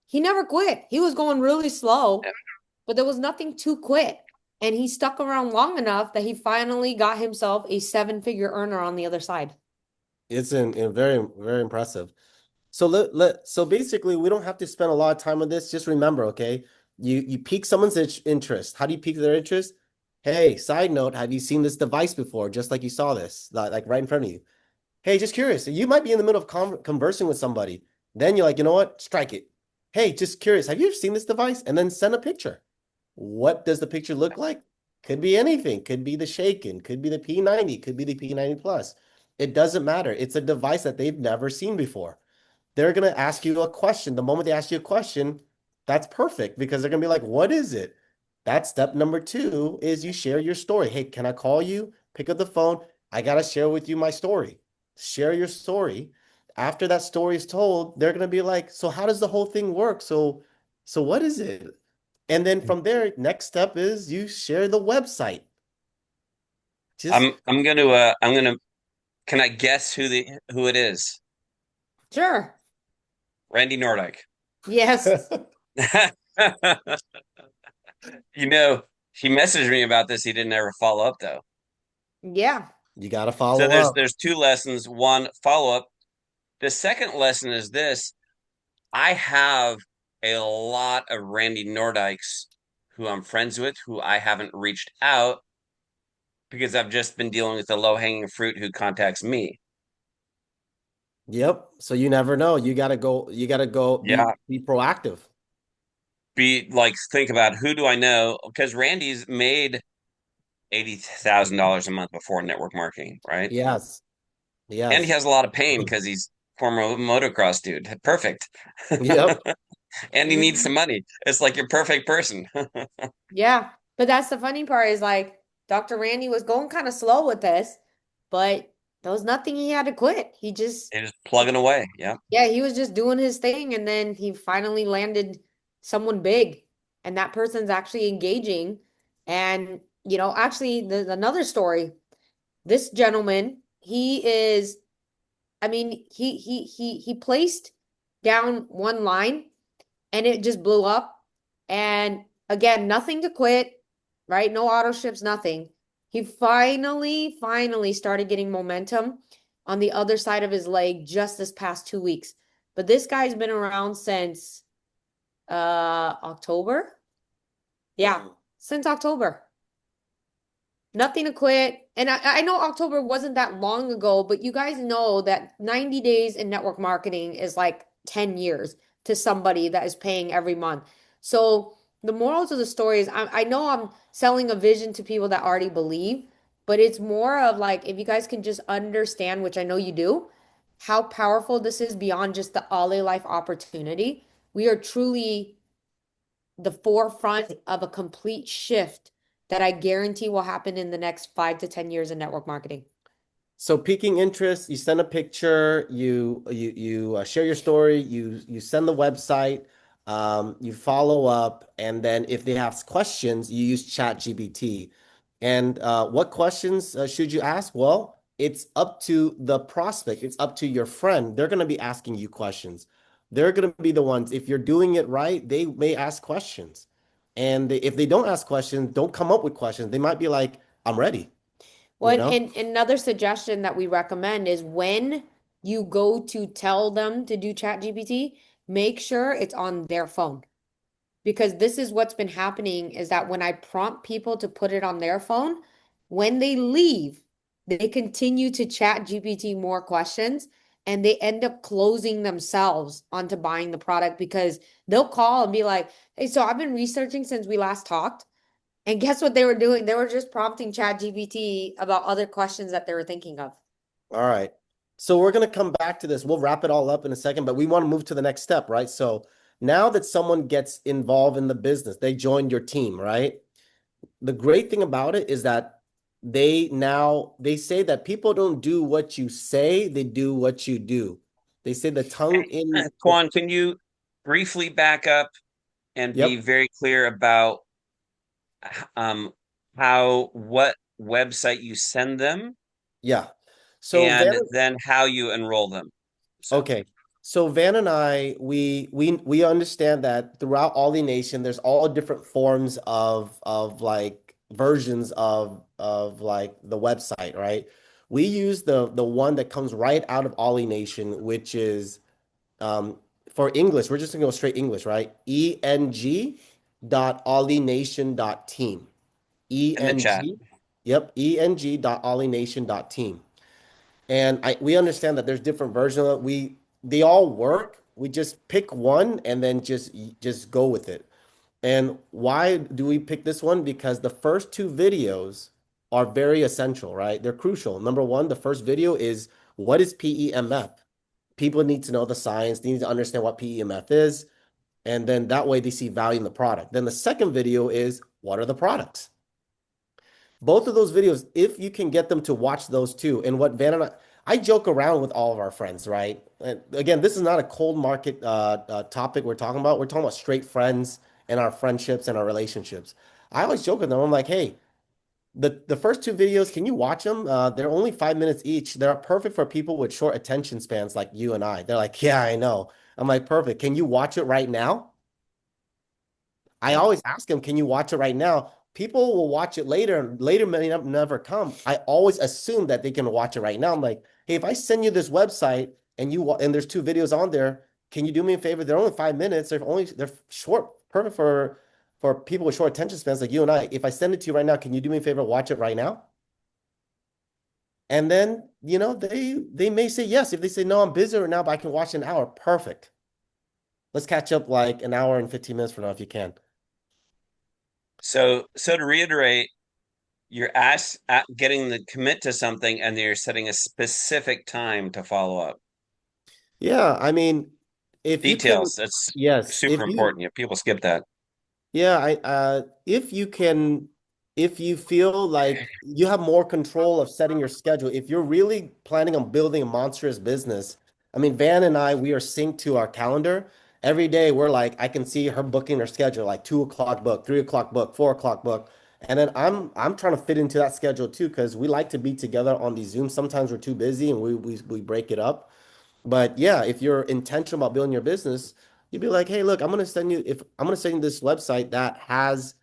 He never quit. He was going really slow, but there was nothing to quit. And he stuck around long enough that he finally got himself a seven-figure earner on the other side. It's in very, very impressive. So so basically we don't have to spend a lot of time on this. Just remember, okay, you pique someone's interest. How do you pique their interest? Hey, side note, have you seen this device before? Just like you saw this, like right in front of you. Hey, just curious. You might be in the middle of conversing with somebody. Then you're like, you know what? Strike it. Hey, just curious. Have you ever seen this device? And then send a picture. What does the picture look like? Could be anything. Could be the Shaken. Could be the P90. Could be the P90 Plus. It doesn't matter. It's a device that they've never seen before. They're going to ask you a question. The moment they ask you a question, that's perfect because they're going to be like, what is it? That's step number two is you share your story. Hey, can I call you? Pick up the phone. I got to share with you my story. Share your story. After that story is told, they're going to be like, so how does the whole thing work? So what is it? And then from there, next step is you share the website. Just I'm gonna can I guess who it is? Sure. Randy Nordic. Yes. You know, he messaged me about this. He didn't ever follow up though. Yeah. you got to So follow there's up. there's two lessons. One, follow up. The second lesson is this. I have a lot of Randy Nordikes who I'm friends with who I haven't reached out because I've just been dealing with the low-hanging fruit who contacts me. Yep. So you never know. You gotta go Yeah. be proactive. Be like, think about who do I know? Because Randy's made $80,000 a month before network marketing, right? Yes. And he Yes. has a lot of pain because he's former motocross dude. Perfect. Yep. And he needs Mhm. some money. It's like your perfect person. Yeah. But that's the funny part is like Dr. Randy was going kind of slow with this, but there was nothing he had to quit. He just And just plugging away. Yeah. Yeah, he was just doing his thing and then he finally landed someone big and that person's actually engaging. And, actually there's another story. This gentleman, he is, I mean, he placed down one line and it just blew up. And again, nothing to quit, right? No auto ships, nothing. He finally started getting momentum on the other side of his leg just this past 2 weeks. But this guy's been around since October. Yeah, since October. Nothing to quit. And I know October wasn't that long ago, but you guys know that 90 days in network marketing is like 10 years to somebody that is paying every month. So the moral to the story is I know I'm selling a vision to people that already believe, but it's more of like if you guys can just understand, which I know you do, how powerful this is beyond just the Ale life opportunity. We are truly the forefront of a complete shift that I guarantee will happen in the next 5 to 10 years in network marketing. So piquing interest, you send a picture, you share your story, you send the website, you follow up, and then if they have questions, you use ChatGPT. And what questions should you ask? Well, it's up to the prospect. It's up to your friend. They're going to be asking you questions. They're going to be the ones. If you're doing it right, they may ask questions. And if they don't ask questions, don't come up with questions. They might be like, I'm ready, Well, you and, know? and another suggestion that we recommend is when you go to tell them to do Chat GPT, make sure it's on their phone. Because this is what's been happening is that when I prompt people to put it on their phone, when they leave, they continue to Chat GPT more questions and they end up closing themselves onto buying the product because they'll call and be like, "Hey, so I've been researching since we last talked." And guess what they were doing? They were just prompting Chat GPT about other questions that they were thinking of. All right. So we're going to come back to this. We'll wrap it all up in a second, but we want to move to the next step, right? So now that someone gets involved in the business, they joined your team, right? The great thing about it is that they say that people don't do what you say, they do what you do. They say the tongue in Quan, can you briefly back up and be yep, very clear about um how what website you send them yeah. So and Van then how you enroll them? So Okay. So Van and I, we understand that throughout all the nation, there's all different forms of like versions of like the website, right? We use the one that comes right out of Ollie Nation, which is for English, we're just gonna go straight English, right? eng.ollienation.team. in the chat. ENG, yep, eng.ollienation.team. And we understand that there's different versions of it. They all work. We just pick one and then just go with it. And why do we pick this one? Because the first two videos are very essential, right? They're crucial. Number one, the first video is what is PEMF? People need to know the science, they need to understand what PEMF is, and then that way they see value in the product. Then the second video is what are the products? Both of those videos, if you can get them to watch those two, and what Van and I joke around with all of our friends, right? And again, this is not a cold market topic we're talking about. We're talking about straight friends and our friendships and our relationships. I always joke with them. I'm like, hey, the first two videos, can you watch them? They're only 5 minutes each. They're perfect for people with short attention spans like you and I. They're like, yeah, I know. I'm like, perfect. Can you watch it right now? I Yeah. always ask them, can you watch it right now? People will watch it later, and later may never come. I always assume that they can watch it right now. I'm like, hey, if I send you this website and and there's two videos on there, can you do me a favor? They're only 5 minutes. They're short, perfect for people with short attention spans like you and I. If I send it to you right now, can you do me a favor, watch it right now? And then, they may say yes. If they say no, I'm busy right now, but I can watch an hour. Perfect. Let's catch up like an hour and 15 minutes from now if you can. So to reiterate, you're asked at getting the commit to something and you're setting a specific time to follow up. Yeah, I mean, if you can, Details, that's yes, super if you, important. Yeah, people skip that. yeah, if you can, if you feel like you have more control of setting your schedule, if you're really planning on building a monstrous business, I mean, Van and I, we are synced to our calendar. Every day, we're like, I can see her booking her schedule, like 2 o'clock book, 3 o'clock book, 4 o'clock book, and then I'm trying to fit into that schedule too, because we like to be together on these Zooms. Sometimes we're too busy and we break it up. But yeah, if you're intentional about building your business, you'd be like, hey, look, I'm gonna send you this website that has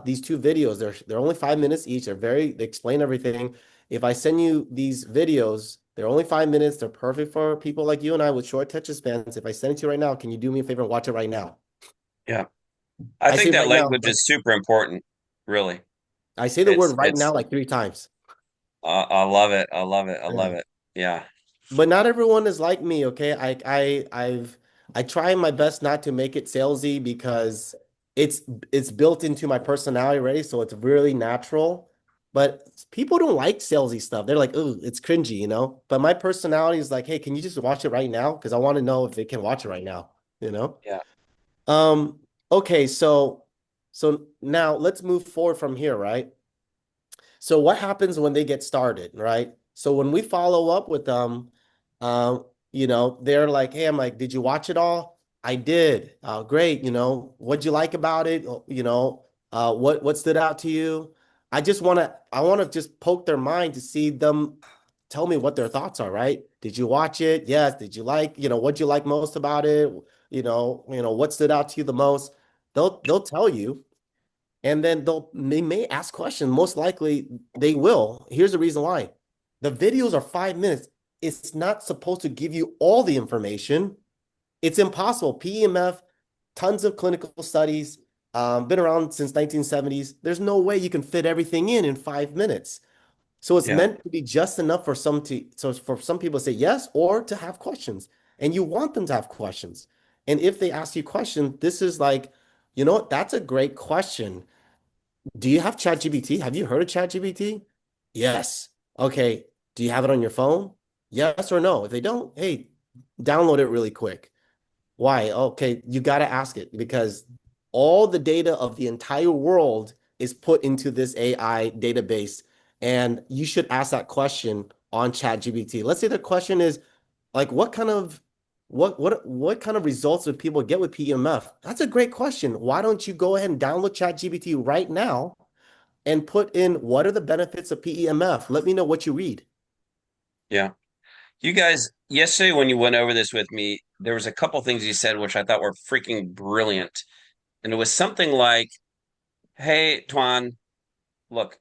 these two videos. They're only 5 minutes each. They explain everything. If I send you these videos, they're only 5 minutes. They're perfect for people like you and I with short attention spans. If I send it to you right now, can you do me a favor and watch it right now? Yeah. I I say think that right now, language like is super important, really. I say the It's word right now it's like 3 times. I love it. I love it. I love Yeah. it. Yeah. But not everyone is like me, okay? I try my best not to make it salesy because it's it's built into my personality already, so it's really natural. But people don't like salesy stuff. They're like, "Oh, it's cringy," you know? But my personality is like, "Hey, can you just watch it right now? Because I want to know if they can watch it right now, you know?" Yeah. Um, okay, so now let's move forward from here, right? So what happens when they get started, right? So when we follow up with them, they're like, "Hey," I'm like, "Did you watch it all?" I did. Great. What'd you like about it? What stood out to you? I want to just poke their mind to see them tell me what their thoughts are, right? Did you watch it? Yes. Did you like, what'd you like most about it? What stood out to you the most? They'll tell you. And then they may ask questions. Most likely they will. Here's the reason why. The videos are 5 minutes. It's not supposed to give you all the information. It's impossible. PEMF, tons of clinical studies, been around since 1970s. There's no way you can fit everything in 5 minutes. So it's Yeah. meant to be just enough for for some people to say yes or to have questions. And you want them to have questions. And if they ask you questions, this is like, you know what? That's a great question. Do you have ChatGPT? Have you heard of ChatGPT? Yes. Okay. Do you have it on your phone? Yes or no? If they don't, hey, download it really quick. Why? Okay, you got to ask it because all the data of the entire world is put into this AI database, and you should ask that question on ChatGPT. Let's say the question is like, what kind of results do people get with PEMF? That's a great question. Why don't you go ahead and download ChatGPT right now and put in what are the benefits of PEMF? Let me know what you read. Yeah. You guys, yesterday when you went over this with me, there was a couple things you said which I thought were freaking brilliant. And it was something like, hey, Tuan, look,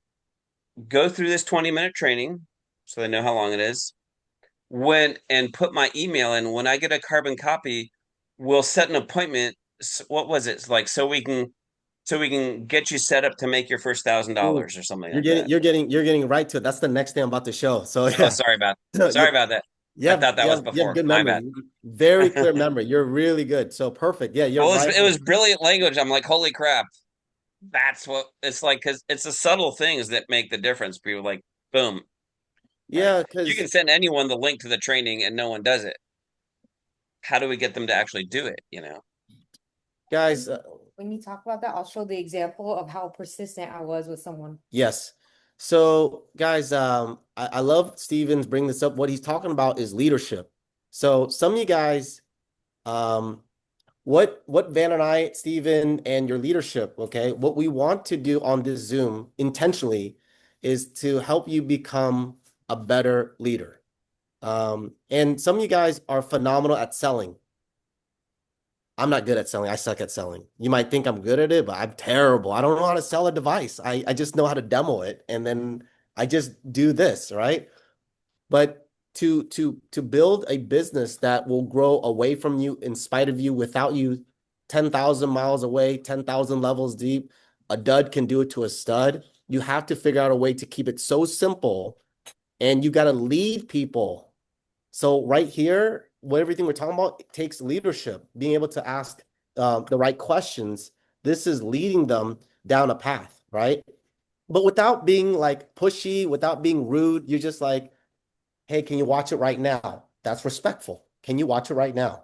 go through this 20-minute training so they know how long it is. When and put my email in. When I get a carbon copy, we'll set an appointment. What was it? Like so we can get you set up to make your first thousand Ooh, dollars or something like that. you're getting right to it. That's the next thing I'm about to show. So Oh, yeah. sorry about that. I thought that was You have before. good My memory. bad. Very clear memory. You're really good. So perfect. Yeah, you're Well, right it on was it. brilliant language. I'm like, holy crap. That's what it's like because it's the subtle things that make the difference. People like, boom, right? Yeah, You because can send anyone the link to the training and no one does it. How do we get them to actually do it? guys, When you talk about that, I'll show the example of how persistent I was with someone. yes. So guys, I love Stevens bringing this up. What he's talking about is leadership. So some of you guys, um, what Van and I, Steven, and your leadership, okay, what we want to do on this Zoom intentionally is to help you become a better leader. And some of you guys are phenomenal at selling. I'm not good at selling. I suck at selling. You might think I'm good at it, but I'm terrible. I don't know how to sell a device. I just know how to demo it, and then I just do this, right? But to build a business that will grow away from you, in spite of you, without you, 10,000 miles away, 10,000 levels deep, a dud can do it to a stud. You have to figure out a way to keep it so simple, and you got to lead people. So right here, what everything we're talking about, it takes leadership, being able to ask the right questions. This is leading them down a path, right? But without being like pushy, without being rude, you're just like, hey, can you watch it right now? That's respectful. Can you watch it right now?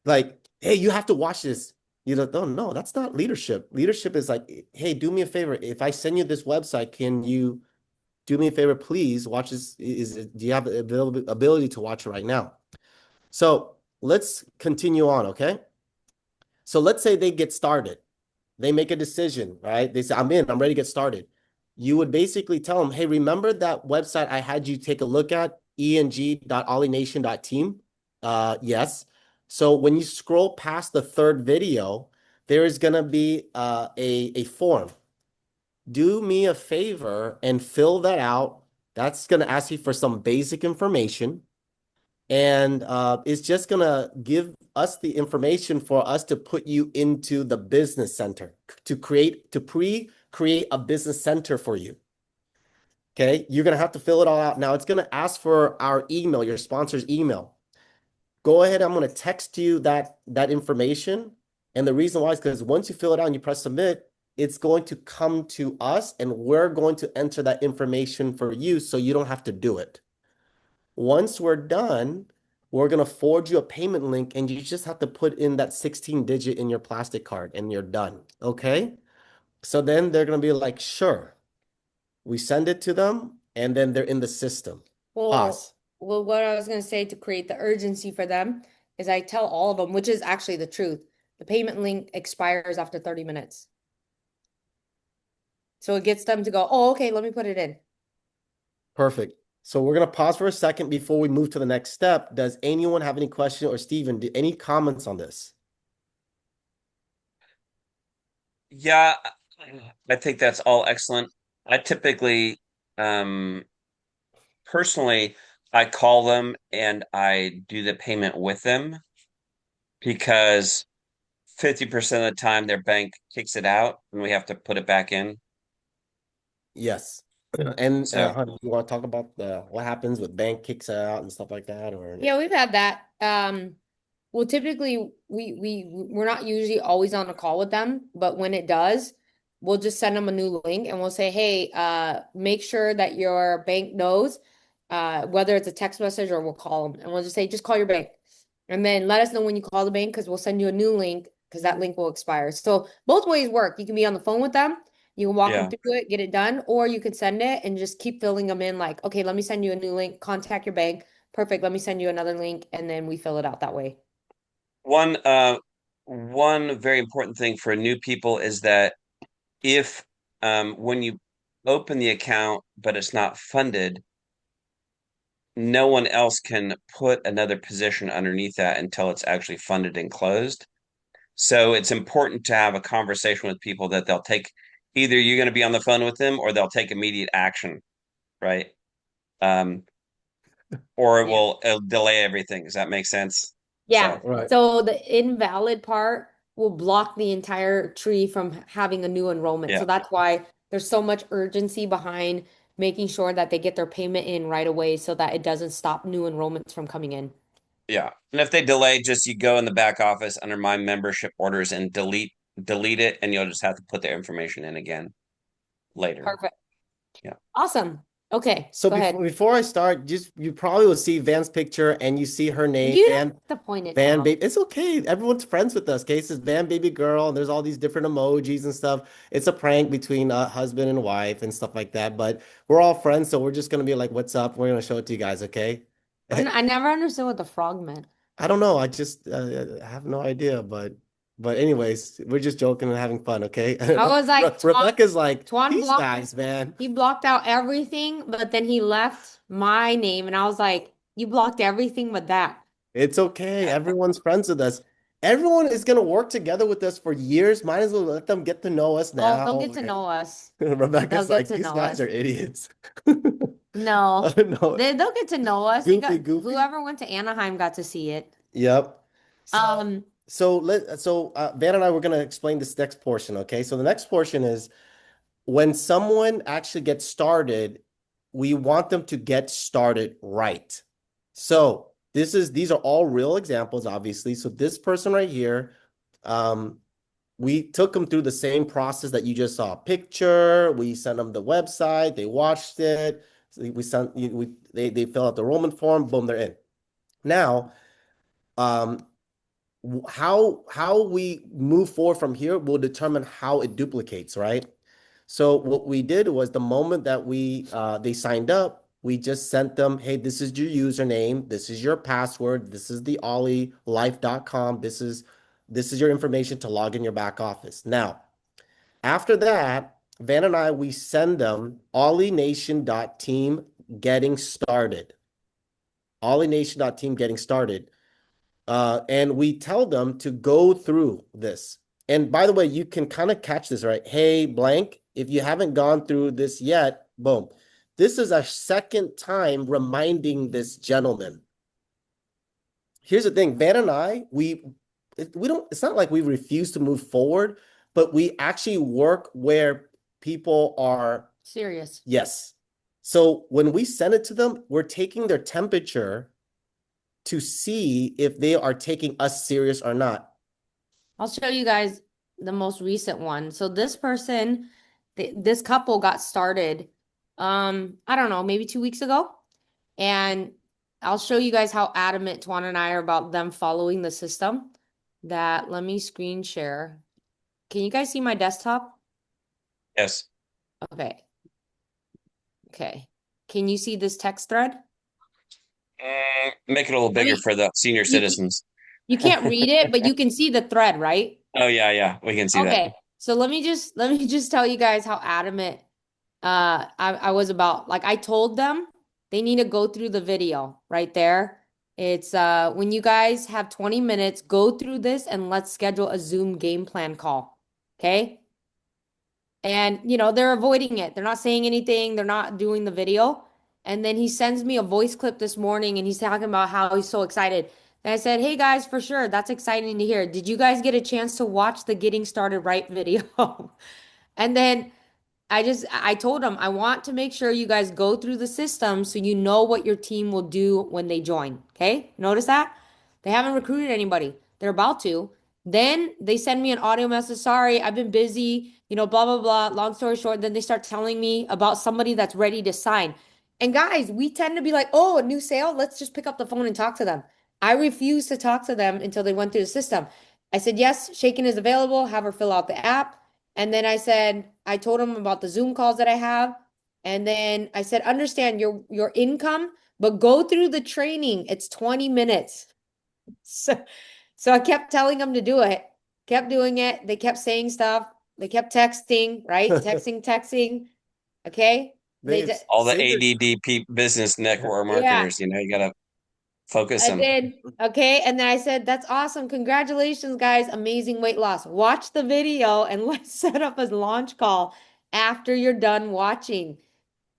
Like, hey, you have to watch this. You don't, oh, no, that's not leadership. Leadership is like, hey, do me a favor. If I send you this website, can you do me a favor, please watch this? Do you have the ability to watch it right now? So let's continue on, okay? So let's say they get started. They make a decision, right? They say, I'm in, I'm ready to get started. You would basically tell them, hey, remember that website I had you take a look at, eng.ollination.team? Yes. So when you scroll past the third video, there is going to be a form. Do me a favor and fill that out. That's going to ask you for some basic information. And it's just going to give us the information for us to put you into the business center to pre-create a business center for you. Okay. You're going to have to fill it all out. Now it's going to ask for our email, your sponsor's email. Go ahead. I'm going to text you that information. And the reason why is because once you fill it out and you press submit, it's going to come to us and we're going to enter that information for you so you don't have to do it. Once we're done, we're going to forward you a payment link and you just have to put in that 16 digit in your plastic card and you're done. Okay. So then they're going to be like, sure. We send it to them and then they're in the system. Well, Pause. well, what I was gonna say to create the urgency for them is I tell all of them, which is actually the truth. The payment link expires after 30 minutes. So it gets them to go, oh, okay, let me put it in. Perfect. So we're going to pause for a second before we move to the next step. Does anyone have any question or Stephen, any comments on this? Yeah, I think that's all excellent. I typically, um, personally, I call them and I do the payment with them because 50% of the time their bank kicks it out and we have to put it back in. Yes. And So, honey, you want to talk about what happens with bank kicks out and stuff like that, or Yeah, we've had that. Well, typically we're not usually always on a call with them, but when it does, we'll just send them a new link and we'll say, "Hey, make sure that your bank knows, whether it's a text message or we'll call them, and we'll just say, just call your bank, and then let us know when you call the bank because we'll send you a new link because that link will expire." So both ways work. You can be on the phone with them, you can walk them yeah. through it, get it done, or you can send it and just keep filling them in. Like, okay, let me send you a new link. Contact your bank. Perfect. Let me send you another link, and then we fill it out that way. One one very important thing for new people is that if when you open the account but it's not funded, no one else can put another position underneath that until it's actually funded and closed. So it's important to have a conversation with people that they'll take either you're going to be on the phone with them or they'll take immediate action, right? Um, or it Yeah. will it'll delay everything. Does that make sense? Yeah. So, right. So the invalid part will block the entire tree from having a new enrollment. yeah. So that's why there's so much urgency behind making sure that they get their payment in right away so that it doesn't stop new enrollments from coming in. Yeah. And if they delay, just you go in the back office under my membership orders and delete it, and you'll just have to put their information in again later. Perfect. Yeah. Awesome. Okay, So go ahead. before I start, just you probably will see Van's picture and you see her name, You don't have to point it Van out. Baby. It's okay. Everyone's friends with us. Okay, it says Van Baby Girl, and there's all these different emojis and stuff. It's a prank between husband and wife and stuff like that. But we're all friends, so we're just gonna be like, "What's up?" We're gonna show it to you guys. Okay. I never understood what the frog meant. I don't know. I just have no idea. But anyways, we're just joking and having fun. Okay. I was like, Rebecca's like, Tuan these blocked guys, man. he blocked out everything, but then he left my name and I was like, you blocked everything but that. It's okay. Everyone's friends with us. Everyone is gonna work together with us for years. Might as well let them get to know us Oh, they'll now. get to know us. They'll Rebecca's get like, to these know guys are us. idiots. No. No, They'll get to know us. goofy, goofy. Whoever went to Anaheim got to see it. Yep. So, Um, Van and I were gonna explain this next portion. Okay, so the next portion is when someone actually gets started, we want them to get started right. So these are all real examples, obviously. So this person right here, um, we took them through the same process that you just saw. Picture, we sent them the website, they watched it. We sent they fill out the enrollment form, boom, they're in. Now, um, how we move forward from here will determine how it duplicates, right? So what we did was the moment that they signed up, we just sent them, hey, this is your username, this is your password, this is the ollielife.com, this is your information to log in your back office. Now, after that, Van and I, we send them ollienation.team getting started. ollienation.team getting started. And we tell them to go through this. And by the way, you can kind of catch this, right? Hey, blank, if you haven't gone through this yet, boom. This is our second time reminding this gentleman. Here's the thing, Van and I, we don't, it's not like we refuse to move forward, but we actually work where people are, serious. yes. So when we send it to them, we're taking their temperature to see if they are taking us serious or not. I'll show you guys the most recent one. So this person, this couple got started, I don't know, maybe 2 weeks ago. And I'll show you guys how adamant Tuan and I are about them following the system. That let me screen share. Can you guys see my desktop? Yes. Okay. Okay. Can you see this text thread? Make it a little Let bigger me for the senior you citizens. you can't read it, but you can see the thread, right? Oh yeah, yeah, we can see that. Okay. So let me just tell you guys how adamant I was about, like, I told them they need to go through the video right there. It's when you guys have 20 minutes, go through this and let's schedule a Zoom game plan call. Okay? And, they're avoiding it. They're not saying anything. They're not doing the video. And then he sends me a voice clip this morning and he's talking about how he's so excited. And I said, hey guys, for sure, that's exciting to hear. Did you guys get a chance to watch the Getting Started Right video? And then I told them, I want to make sure you guys go through the system so you know what your team will do when they join. Okay? Notice that? They haven't recruited anybody. They're about to. Then they send me an audio message. Sorry, I've been busy, blah, blah, blah. Long story short, then they start telling me about somebody that's ready to sign. And guys, we tend to be like, oh, a new sale. Let's just pick up the phone and talk to them. I refused to talk to them until they went through the system. I said, yes, Shaken is available. Have her fill out the app. And then I told him about the Zoom calls that I have. And then I said, understand your income, but go through the training. It's 20 minutes. So, so I kept telling them to do it, kept doing it. They kept saying stuff. They kept texting, right? Texting. Okay. They They've did. All the saved it. ADD business network Yeah. marketers, you got to focus And them. then, okay. And then I said, that's awesome. Congratulations, guys. Amazing weight loss. Watch the video and let's set up a launch call after you're done watching.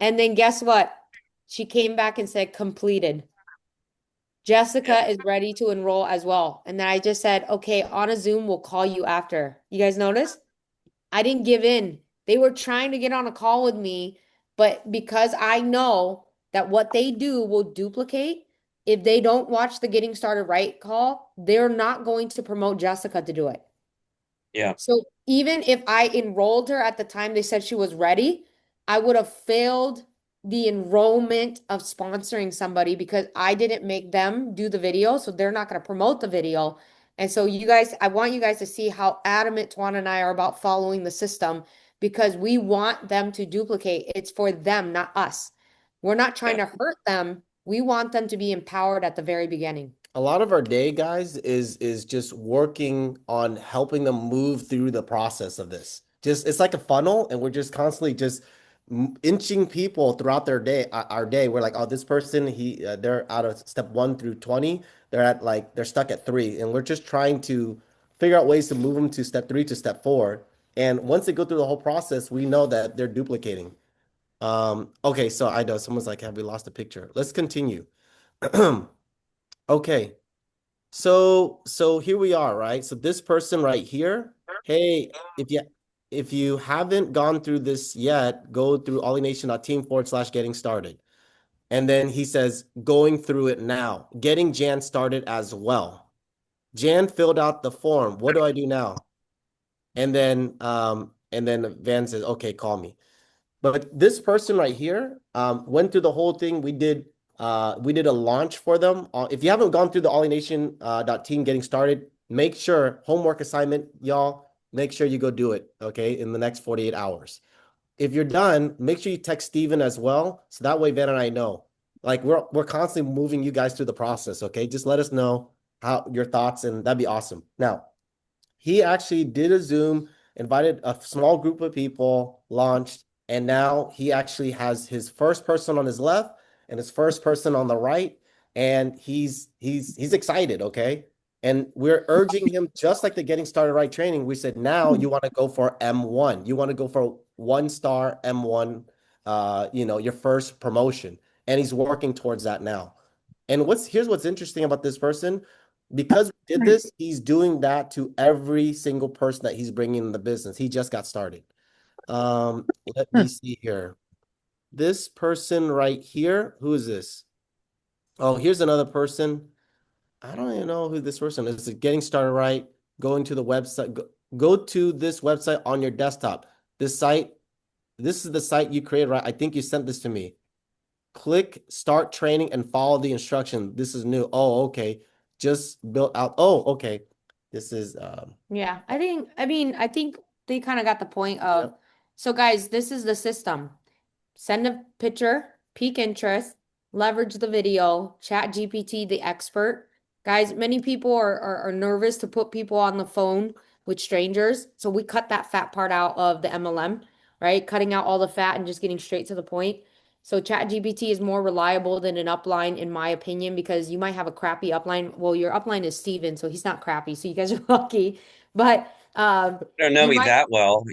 And then guess what? She came back and said completed. Yeah. Jessica is ready to enroll as well. And then I just said, okay, on a Zoom, we'll call you after. You guys notice? I didn't give in. They were trying to get on a call with me, but because I know that what they do will duplicate, if they don't watch the Getting Started Right call, they're not going to promote Jessica to do it. Yeah. So even if I enrolled her at the time they said she was ready, I would have failed the enrollment of sponsoring somebody because I didn't make them do the video. So they're not going to promote the video. And so you guys, I want you guys to see how adamant Tuan and I are about following the system because we want them to duplicate. It's for them, not us. We're not trying Yeah. to hurt them. We want them to be empowered at the very beginning. A lot of our day, guys, is just working on helping them move through the process of this. Just it's like a funnel, and we're just constantly just inching people throughout their day. Our day, we're like, oh, this person, they're out of step 1 through 20. They're stuck at 3, and we're just trying to figure out ways to move them to step 3 to step 4. And once they go through the whole process, we know that they're duplicating. Okay, so I know someone's like, have we lost a picture? Let's continue. Okay. So here we are, right? So this person right here, hey, if you haven't gone through this yet, go through ollienation.team/getting started. And then he says, going through it now, getting Jan started as well. Jan filled out the form. What do I do now? And then Van says, okay, call me. But this person right here went through the whole thing. We did a launch for them. If you haven't gone through the ollienation.team getting started, make sure homework assignment, y'all, make sure you go do it, okay, in the next 48 hours. If you're done, make sure you text Steven as well. So that way Van and I know. Like we're constantly moving you guys through the process, okay? Just let us know how your thoughts, and that'd be awesome. Now, he actually did a Zoom, invited a small group of people, launched, and now he actually has his first person on his left and his first person on the right, and he's excited, okay? And we're urging him, just like the Getting Started Right training, we said, now you want to go for M1. You want to go for 1-star M1, your first promotion. And he's working towards that now. And here's what's interesting about this person. Because we did this, he's doing that to every single person that he's bringing in the business. He just got started. Let me see here. This person right here, who is this? Oh, here's another person. I don't even know who this person is. It's getting started right. Going to the website. Go to this website on your desktop. This is the site you created, right? I think you sent this to me. Click start training and follow the instruction. This is new. Oh, okay. Just built out. Oh, okay. This is Yeah, I think they kind of got the point of, yep. so guys, this is the system. Send a picture, peak interest, leverage the video, chat GPT, the expert. Guys, many people are nervous to put people on the phone with strangers. So we cut that fat part out of the MLM, right? Cutting out all the fat and just getting straight to the point. So chat GPT is more reliable than an upline, in my opinion, because you might have a crappy upline. Well, your upline is Steven, so he's not crappy. So you guys are lucky. But You don't know you me might that well.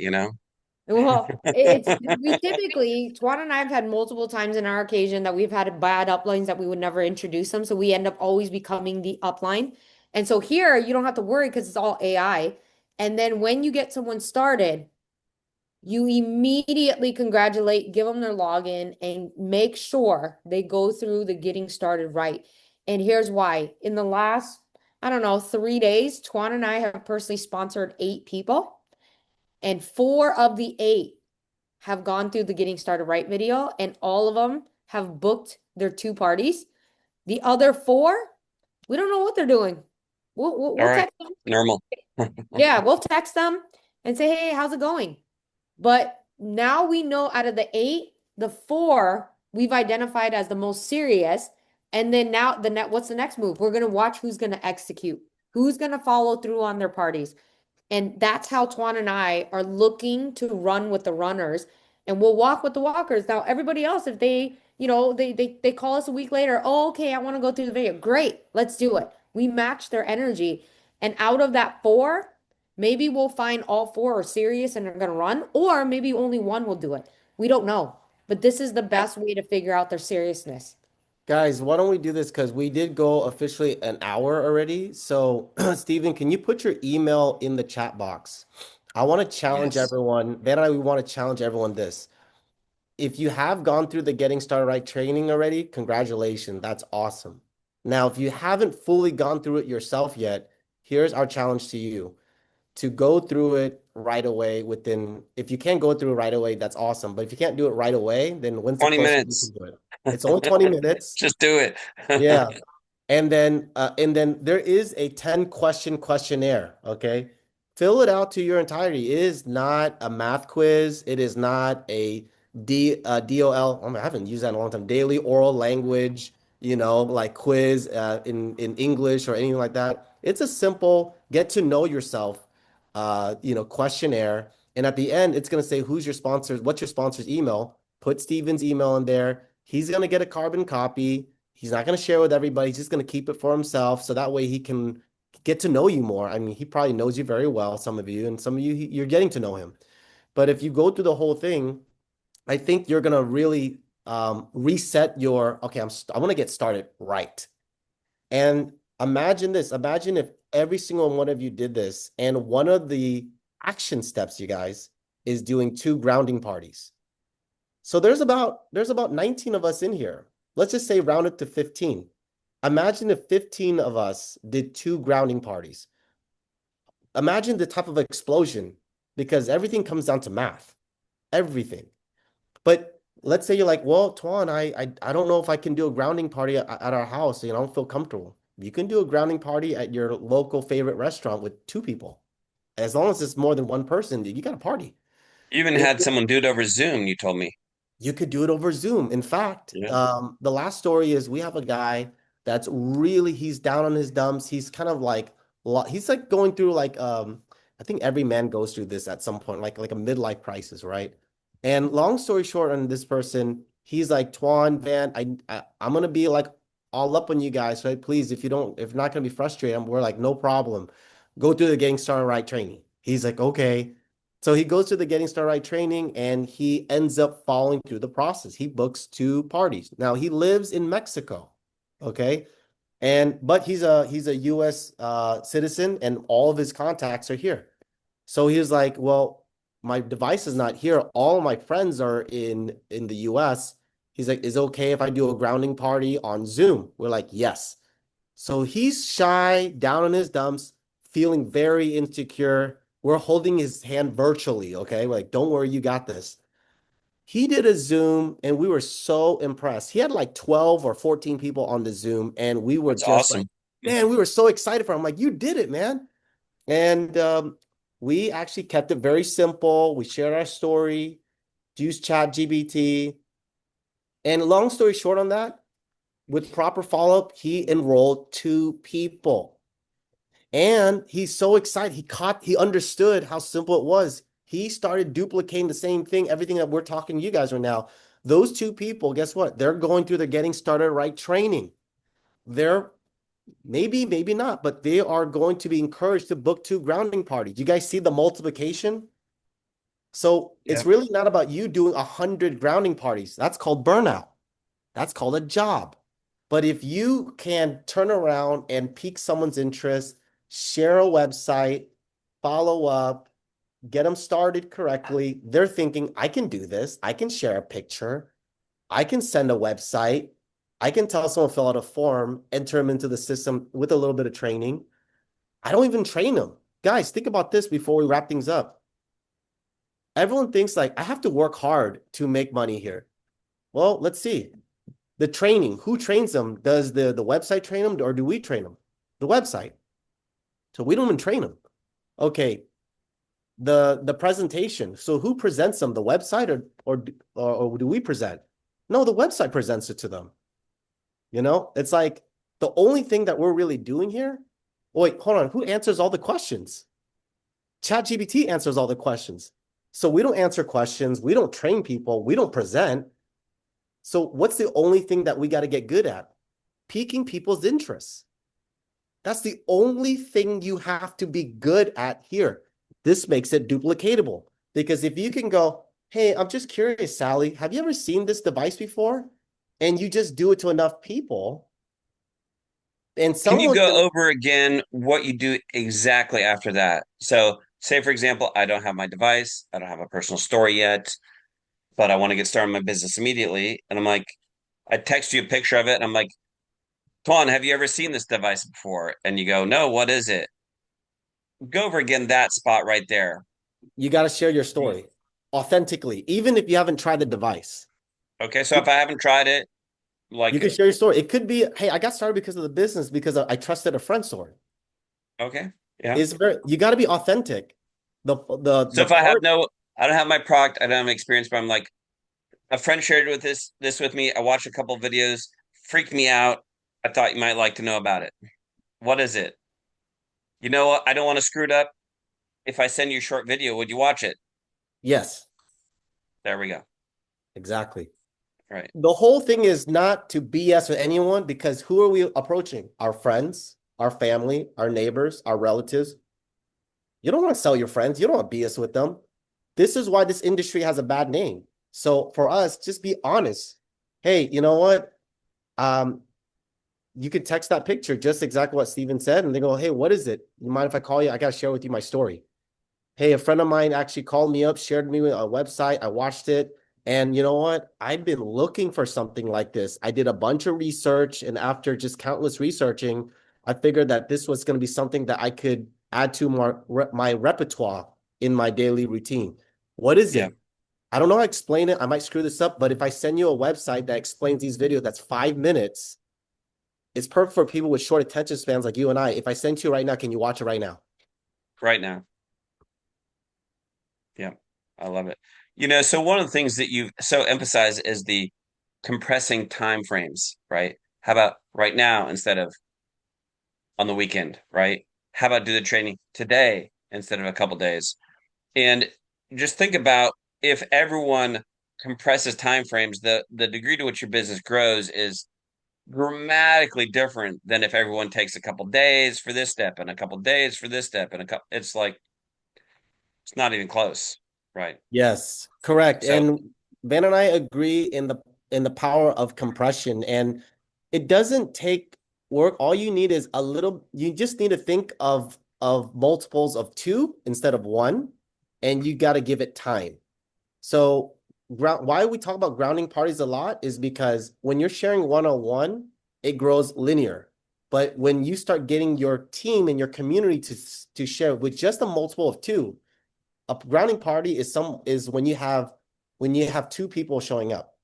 Well, we typically, Tuan and I have had multiple times in our occasion that we've had bad uplines that we would never introduce them. So we end up always becoming the upline. And so here you don't have to worry because it's all AI. And then when you get someone started, you immediately congratulate, give them their login, and make sure they go through the getting started right. And here's why. In the last, I don't know, 3 days, Tuan and I have personally sponsored 8 people, and 4 of the 8 have gone through the getting started right video, and all of them have booked their 2 parties. The other 4, we don't know what they're doing. All We'll right, text them. normal. Yeah, we'll text them and say, hey, how's it going? But now we know out of the 8, the 4 we've identified as the most serious. And then now what's the next move? We're gonna watch who's gonna execute, who's gonna follow through on their parties. And that's how Tuan and I are looking to run with the runners, and we'll walk with the walkers. Now, everybody else, if they, they call us a week later, oh, okay, I want to go through the video. Great, let's do it. We match their energy. And out of that 4, maybe we'll find all 4 are serious and are going to run, or maybe only one will do it. We don't know. But this is the best way to figure out their seriousness. Guys, why don't we do this? Because we did go officially an hour already. So, Steven, can you put your email in the chat box? I want to challenge Yes. everyone. Van and I, we want to challenge everyone this. If you have gone through the Getting Started Right training already, congratulations. That's awesome. Now, if you haven't fully gone through it yourself yet, here's our challenge to you to go through it right away within, if you can't go through it right away, that's awesome. But if you can't do it right away, then when's the 20 closest you can minutes. do it? It's only 20 minutes. Just do it. Yeah. And then there is a 10-question questionnaire, okay? Fill it out to your entirety. It is not a math quiz. It is not a DOL. I haven't used that in a long time. Daily oral language, like quiz in English or anything like that. It's a simple get to know yourself, questionnaire. And at the end, it's going to say who's your sponsor, what's your sponsor's email. Put Steven's email in there. He's going to get a carbon copy. He's not going to share with everybody. He's just going to keep it for himself. So that way he can get to know you more. I mean, he probably knows you very well, some of you, and some of you, you're getting to know him. But if you go through the whole thing, I think you're going to really reset your, okay, I want to get started right. And imagine this. Imagine if every single one of you did this. And one of the action steps, you guys, is doing 2 grounding parties. So there's about 19 of us in here. Let's just say round it to 15. Imagine if 15 of us did 2 grounding parties. Imagine the type of explosion, because everything comes down to math. Everything. But let's say you're like, well, Tuan, I don't know if I can do a grounding party at our house. I don't feel comfortable. You can do a grounding party at your local favorite restaurant with 2 people. As long as it's more than one person, you got a party. You even If had someone do it over Zoom, you told me. You could do it over Zoom. In fact, Yeah. the last story is we have a guy that's really, he's down on his dumps. He's kind of like he's like going through like I think every man goes through this at some point, like a midlife crisis, right? And long story short, on this person, he's like, Tuan, Van, I'm gonna be like all up on you guys, right? Please, if you're not gonna be frustrated, we're like, no problem. Go through the Getting Started Right training. He's like, okay. So he goes to the Getting Started Right training and he ends up following through the process. He books 2 parties. Now he lives in Mexico, okay? But he's a US citizen and all of his contacts are here. So he was like, well, my device is not here. All of my friends are in the US. He's like, is it okay if I do a grounding party on Zoom? We're like, yes. So he's shy, down in his dumps, feeling very insecure. We're holding his hand virtually, okay? We're like, don't worry, you got this. He did a Zoom and we were so impressed. He had like 12 or 14 people on the Zoom and we were That's just like, awesome. man, we were so excited for him. I'm like, you did it, man. And we actually kept it very simple. We shared our story, used ChatGPT. And long story short on that, with proper follow-up, he enrolled 2 people. And he's so excited. He understood how simple it was. He started duplicating the same thing, everything that we're talking to you guys right now. Those 2 people, guess what? They're going through the Getting Started Right training. They're maybe not, but they are going to be encouraged to book 2 grounding parties. You guys see the multiplication? So it's Yep. really not about you doing 100 grounding parties. That's called burnout. That's called a job. But if you can turn around and pique someone's interest, share a website, follow up, get them started correctly, they're thinking, I can do this. I can share a picture. I can send a website. I can tell someone to fill out a form, enter them into the system with a little bit of training. I don't even train them. Guys, think about this before we wrap things up. Everyone thinks like, I have to work hard to make money here. Well, let's see. The training, who trains them? Does the website train them or do we train them? The website. So we don't even train them. Okay. The presentation. So who presents them? The website or do we present? No, the website presents it to them. You know, it's like the only thing that we're really doing here. Wait, hold on. Who answers all the questions? ChatGPT answers all the questions. So we don't answer questions. We don't train people. We don't present. So what's the only thing that we got to get good at? Piquing people's interests. That's the only thing you have to be good at here. This makes it duplicatable because if you can go, hey, I'm just curious, Sally, have you ever seen this device before? And you just do it to enough people, and Can you someone's go gonna, over again what you do exactly after that? So, say for example, I don't have my device, I don't have a personal story yet, but I want to get started on my business immediately. And I'm like, I text you a picture of it, and I'm like, Toan, have you ever seen this device before? And you go, no, what is it? Go over again that spot right there. you got to share your story authentically, even if you haven't tried the device. Okay, so if I haven't tried it, You like, can share your story. It could be, hey, I got started because of the business because I trusted a friend story. okay, yeah. It's very, you got to be authentic. So The if I have part, no, I don't have my product, I don't have experience, but I'm like, a friend shared with this with me. I watched a couple of videos, freaked me out. I thought you might like to know about it. What is it? You know what? I don't want to screw it up. If I send you a short video, would you watch it? yes, There we go. exactly. Right. The whole thing is not to BS with anyone because who are we approaching? Our friends, our family, our neighbors, our relatives. You don't want to sell your friends. You don't want to BS with them. This is why this industry has a bad name. So for us, just be honest. Hey, you know what? Um, you can text that picture, just exactly what Steven said, and they go, hey, what is it? You mind if I call you? I got to share with you my story. Hey, a friend of mine actually called me up, shared me a website. I watched it. And you know what? I've been looking for something like this. I did a bunch of research, and after just countless researching, I figured that this was going to be something that I could add to my repertoire in my daily routine. What is Yeah. it? I don't know how to explain it. I might screw this up, but if I send you a website that explains these videos, that's 5 minutes. It's perfect for people with short attention spans like you and I. If I send you right now, can you watch it right now? Right now. Yeah. I love it. So one of the things that you so emphasize is the compressing time frames, right? How about right now instead of on the weekend, right? How about do the training today instead of a couple days? And just think about if everyone compresses time frames, the degree to which your business grows is dramatically different than if everyone takes a couple days for this step and a couple days for this step and a couple. It's like it's not even close, right? Yes, correct. So And Ben and I agree in the power of compression. And it doesn't take work. All you need is a little, you just need to think of multiples of two instead of one, and you got to give it time. So why we talk about grounding parties a lot is because when you're sharing one-on-one, it grows linear. But when you start getting your team and your community to share with just a multiple of two, a grounding party is when you have two people showing up.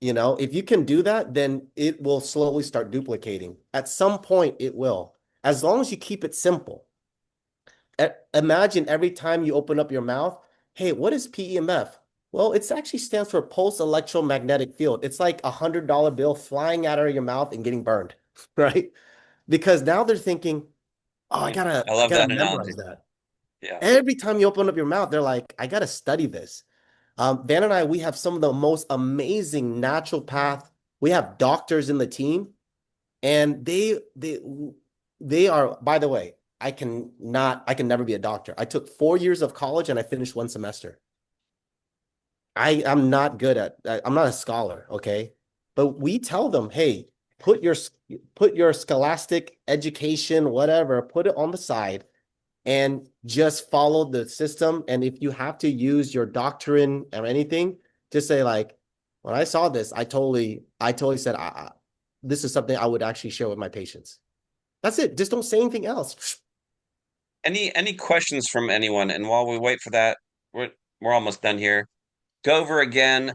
You know, if you can do that, then it will slowly start duplicating. At some point, it will, as long as you keep it simple. Imagine every time you open up your mouth, hey, what is PEMF? Well, it actually stands for pulse electromagnetic field. It's like $100 bill flying out of your mouth and getting burned, right? Because now they're thinking, oh, yeah, I I love gotta that analogy. memorize that. Yeah, Every time you open up your mouth, they're like, I gotta study this. Van and I, we have some of the most amazing natural path. We have doctors in the team, and they are, by the way, I can never be a doctor. I took 4 years of college and I finished one semester. I'm not good at, I'm not a scholar, okay? But we tell them, hey, put your put your scholastic education, whatever, put it on the side and just follow the system. And if you have to use your doctrine or anything, just say like, when I saw this, I totally said, this is something I would actually share with my patients. That's it. Just don't say anything else. Any questions from anyone? And while we wait for that, we're almost done here. Go over again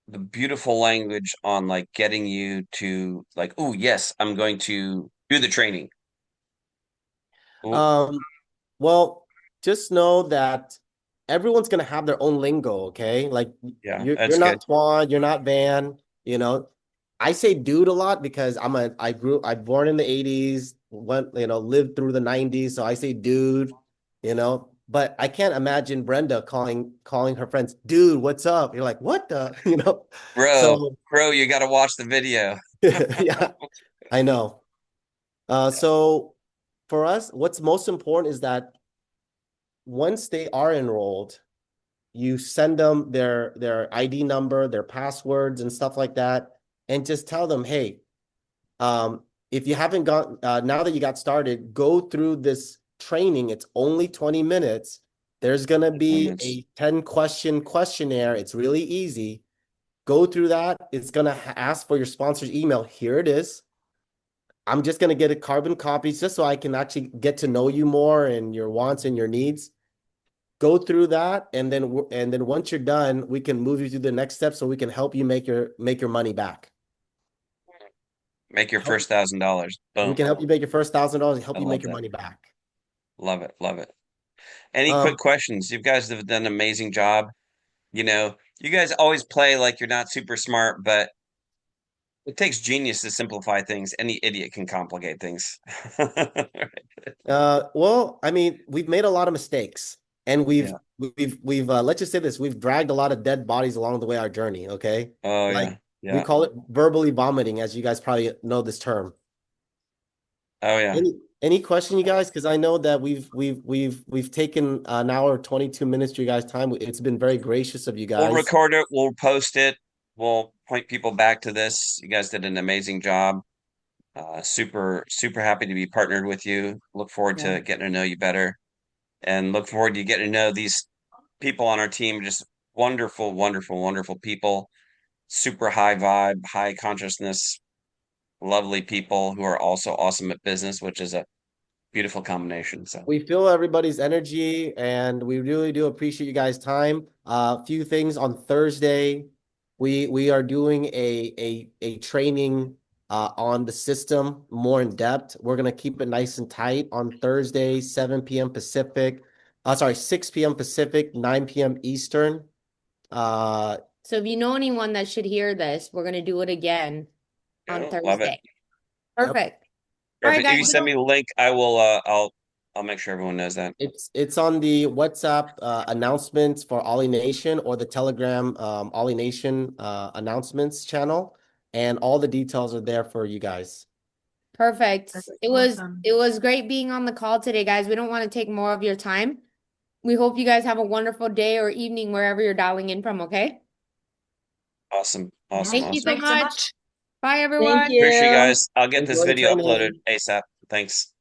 the beautiful language on like getting you to like, oh yes, I'm going to do the training. Ooh, Um, well, just know that everyone's gonna have their own lingo, okay? Like yeah, you're that's good. not Tuan, you're not Van, you know. I say dude a lot because I'm born in the 80s, went, lived through the 90s, so I say dude, but I can't imagine Brenda calling her friends, dude, what's up? You're like, what the, Bro, So bro, you got to watch the video. yeah, I know. So for us, what's most important is that once they are enrolled, you send them their ID number, their passwords and stuff like that, and just tell them, hey, if you haven't got now that you got started, go through this training. It's only 20 minutes. There's gonna be It's a 10-question questionnaire. It's really easy. Go through that. It's gonna ask for your sponsor's email. Here it is. I'm just gonna get a carbon copies just so I can actually get to know you more and your wants and your needs. Go through that, and then once you're done, we can move you to the next step so we can help you make your money back. Make your Help first $1,000. We Boom. can help you make your first $1,000 and help I you make love your that. money back. Love it. Love it. Any quick Um, questions? You guys have done an amazing job. You guys always play like you're not super smart, but it takes genius to simplify things. Any idiot can complicate things. well, I mean, we've made a lot of mistakes, and Yeah. we've let's just say this, we've dragged a lot of dead bodies along the way our journey, okay? Oh Like yeah. we Yeah. call it verbally vomiting, as you guys probably know this term. Oh yeah. Any question, you guys? Because I know that we've taken an hour 22 minutes to you guys' time. It's been very gracious of you We'll guys. record it. We'll post it. We'll point people back to this. You guys did an amazing job. Super, super happy to be partnered with you. Look forward Yeah. to getting to know you better and look forward to getting to know these people on our team. Just wonderful, wonderful, wonderful people. Super high vibe, high consciousness, lovely people who are also awesome at business, which is a beautiful combination. So, We feel everybody's energy, and we really do appreciate you guys' time. A few things on Thursday. We are doing a training on the system more in depth. We're gonna keep it nice and tight on Thursday, 7 p.m. Pacific. Sorry, 6 p.m. Pacific, 9 p.m. Eastern. Uh, So if you know anyone that should hear this, we're gonna do it again on love it. Thursday. yep. Perfect. All right, Perfect. If guys. you send me the link, I will. I'll make sure everyone knows that. It's on the WhatsApp announcements for Ollie Nation or the Telegram Ollie Nation announcements channel, and all the details are there for you guys. Perfect. That's It was awesome. it was great being on the call today, guys. We don't want to take more of your time. We hope you guys have a wonderful day or evening wherever you're dialing in from, okay? Awesome. Yeah. Awesome. Thank you so Awesome. Thanks so much. much. Bye, Thank everyone. Appreciate you you. guys. I'll get this Enjoy the video uploaded training. ASAP. Thanks.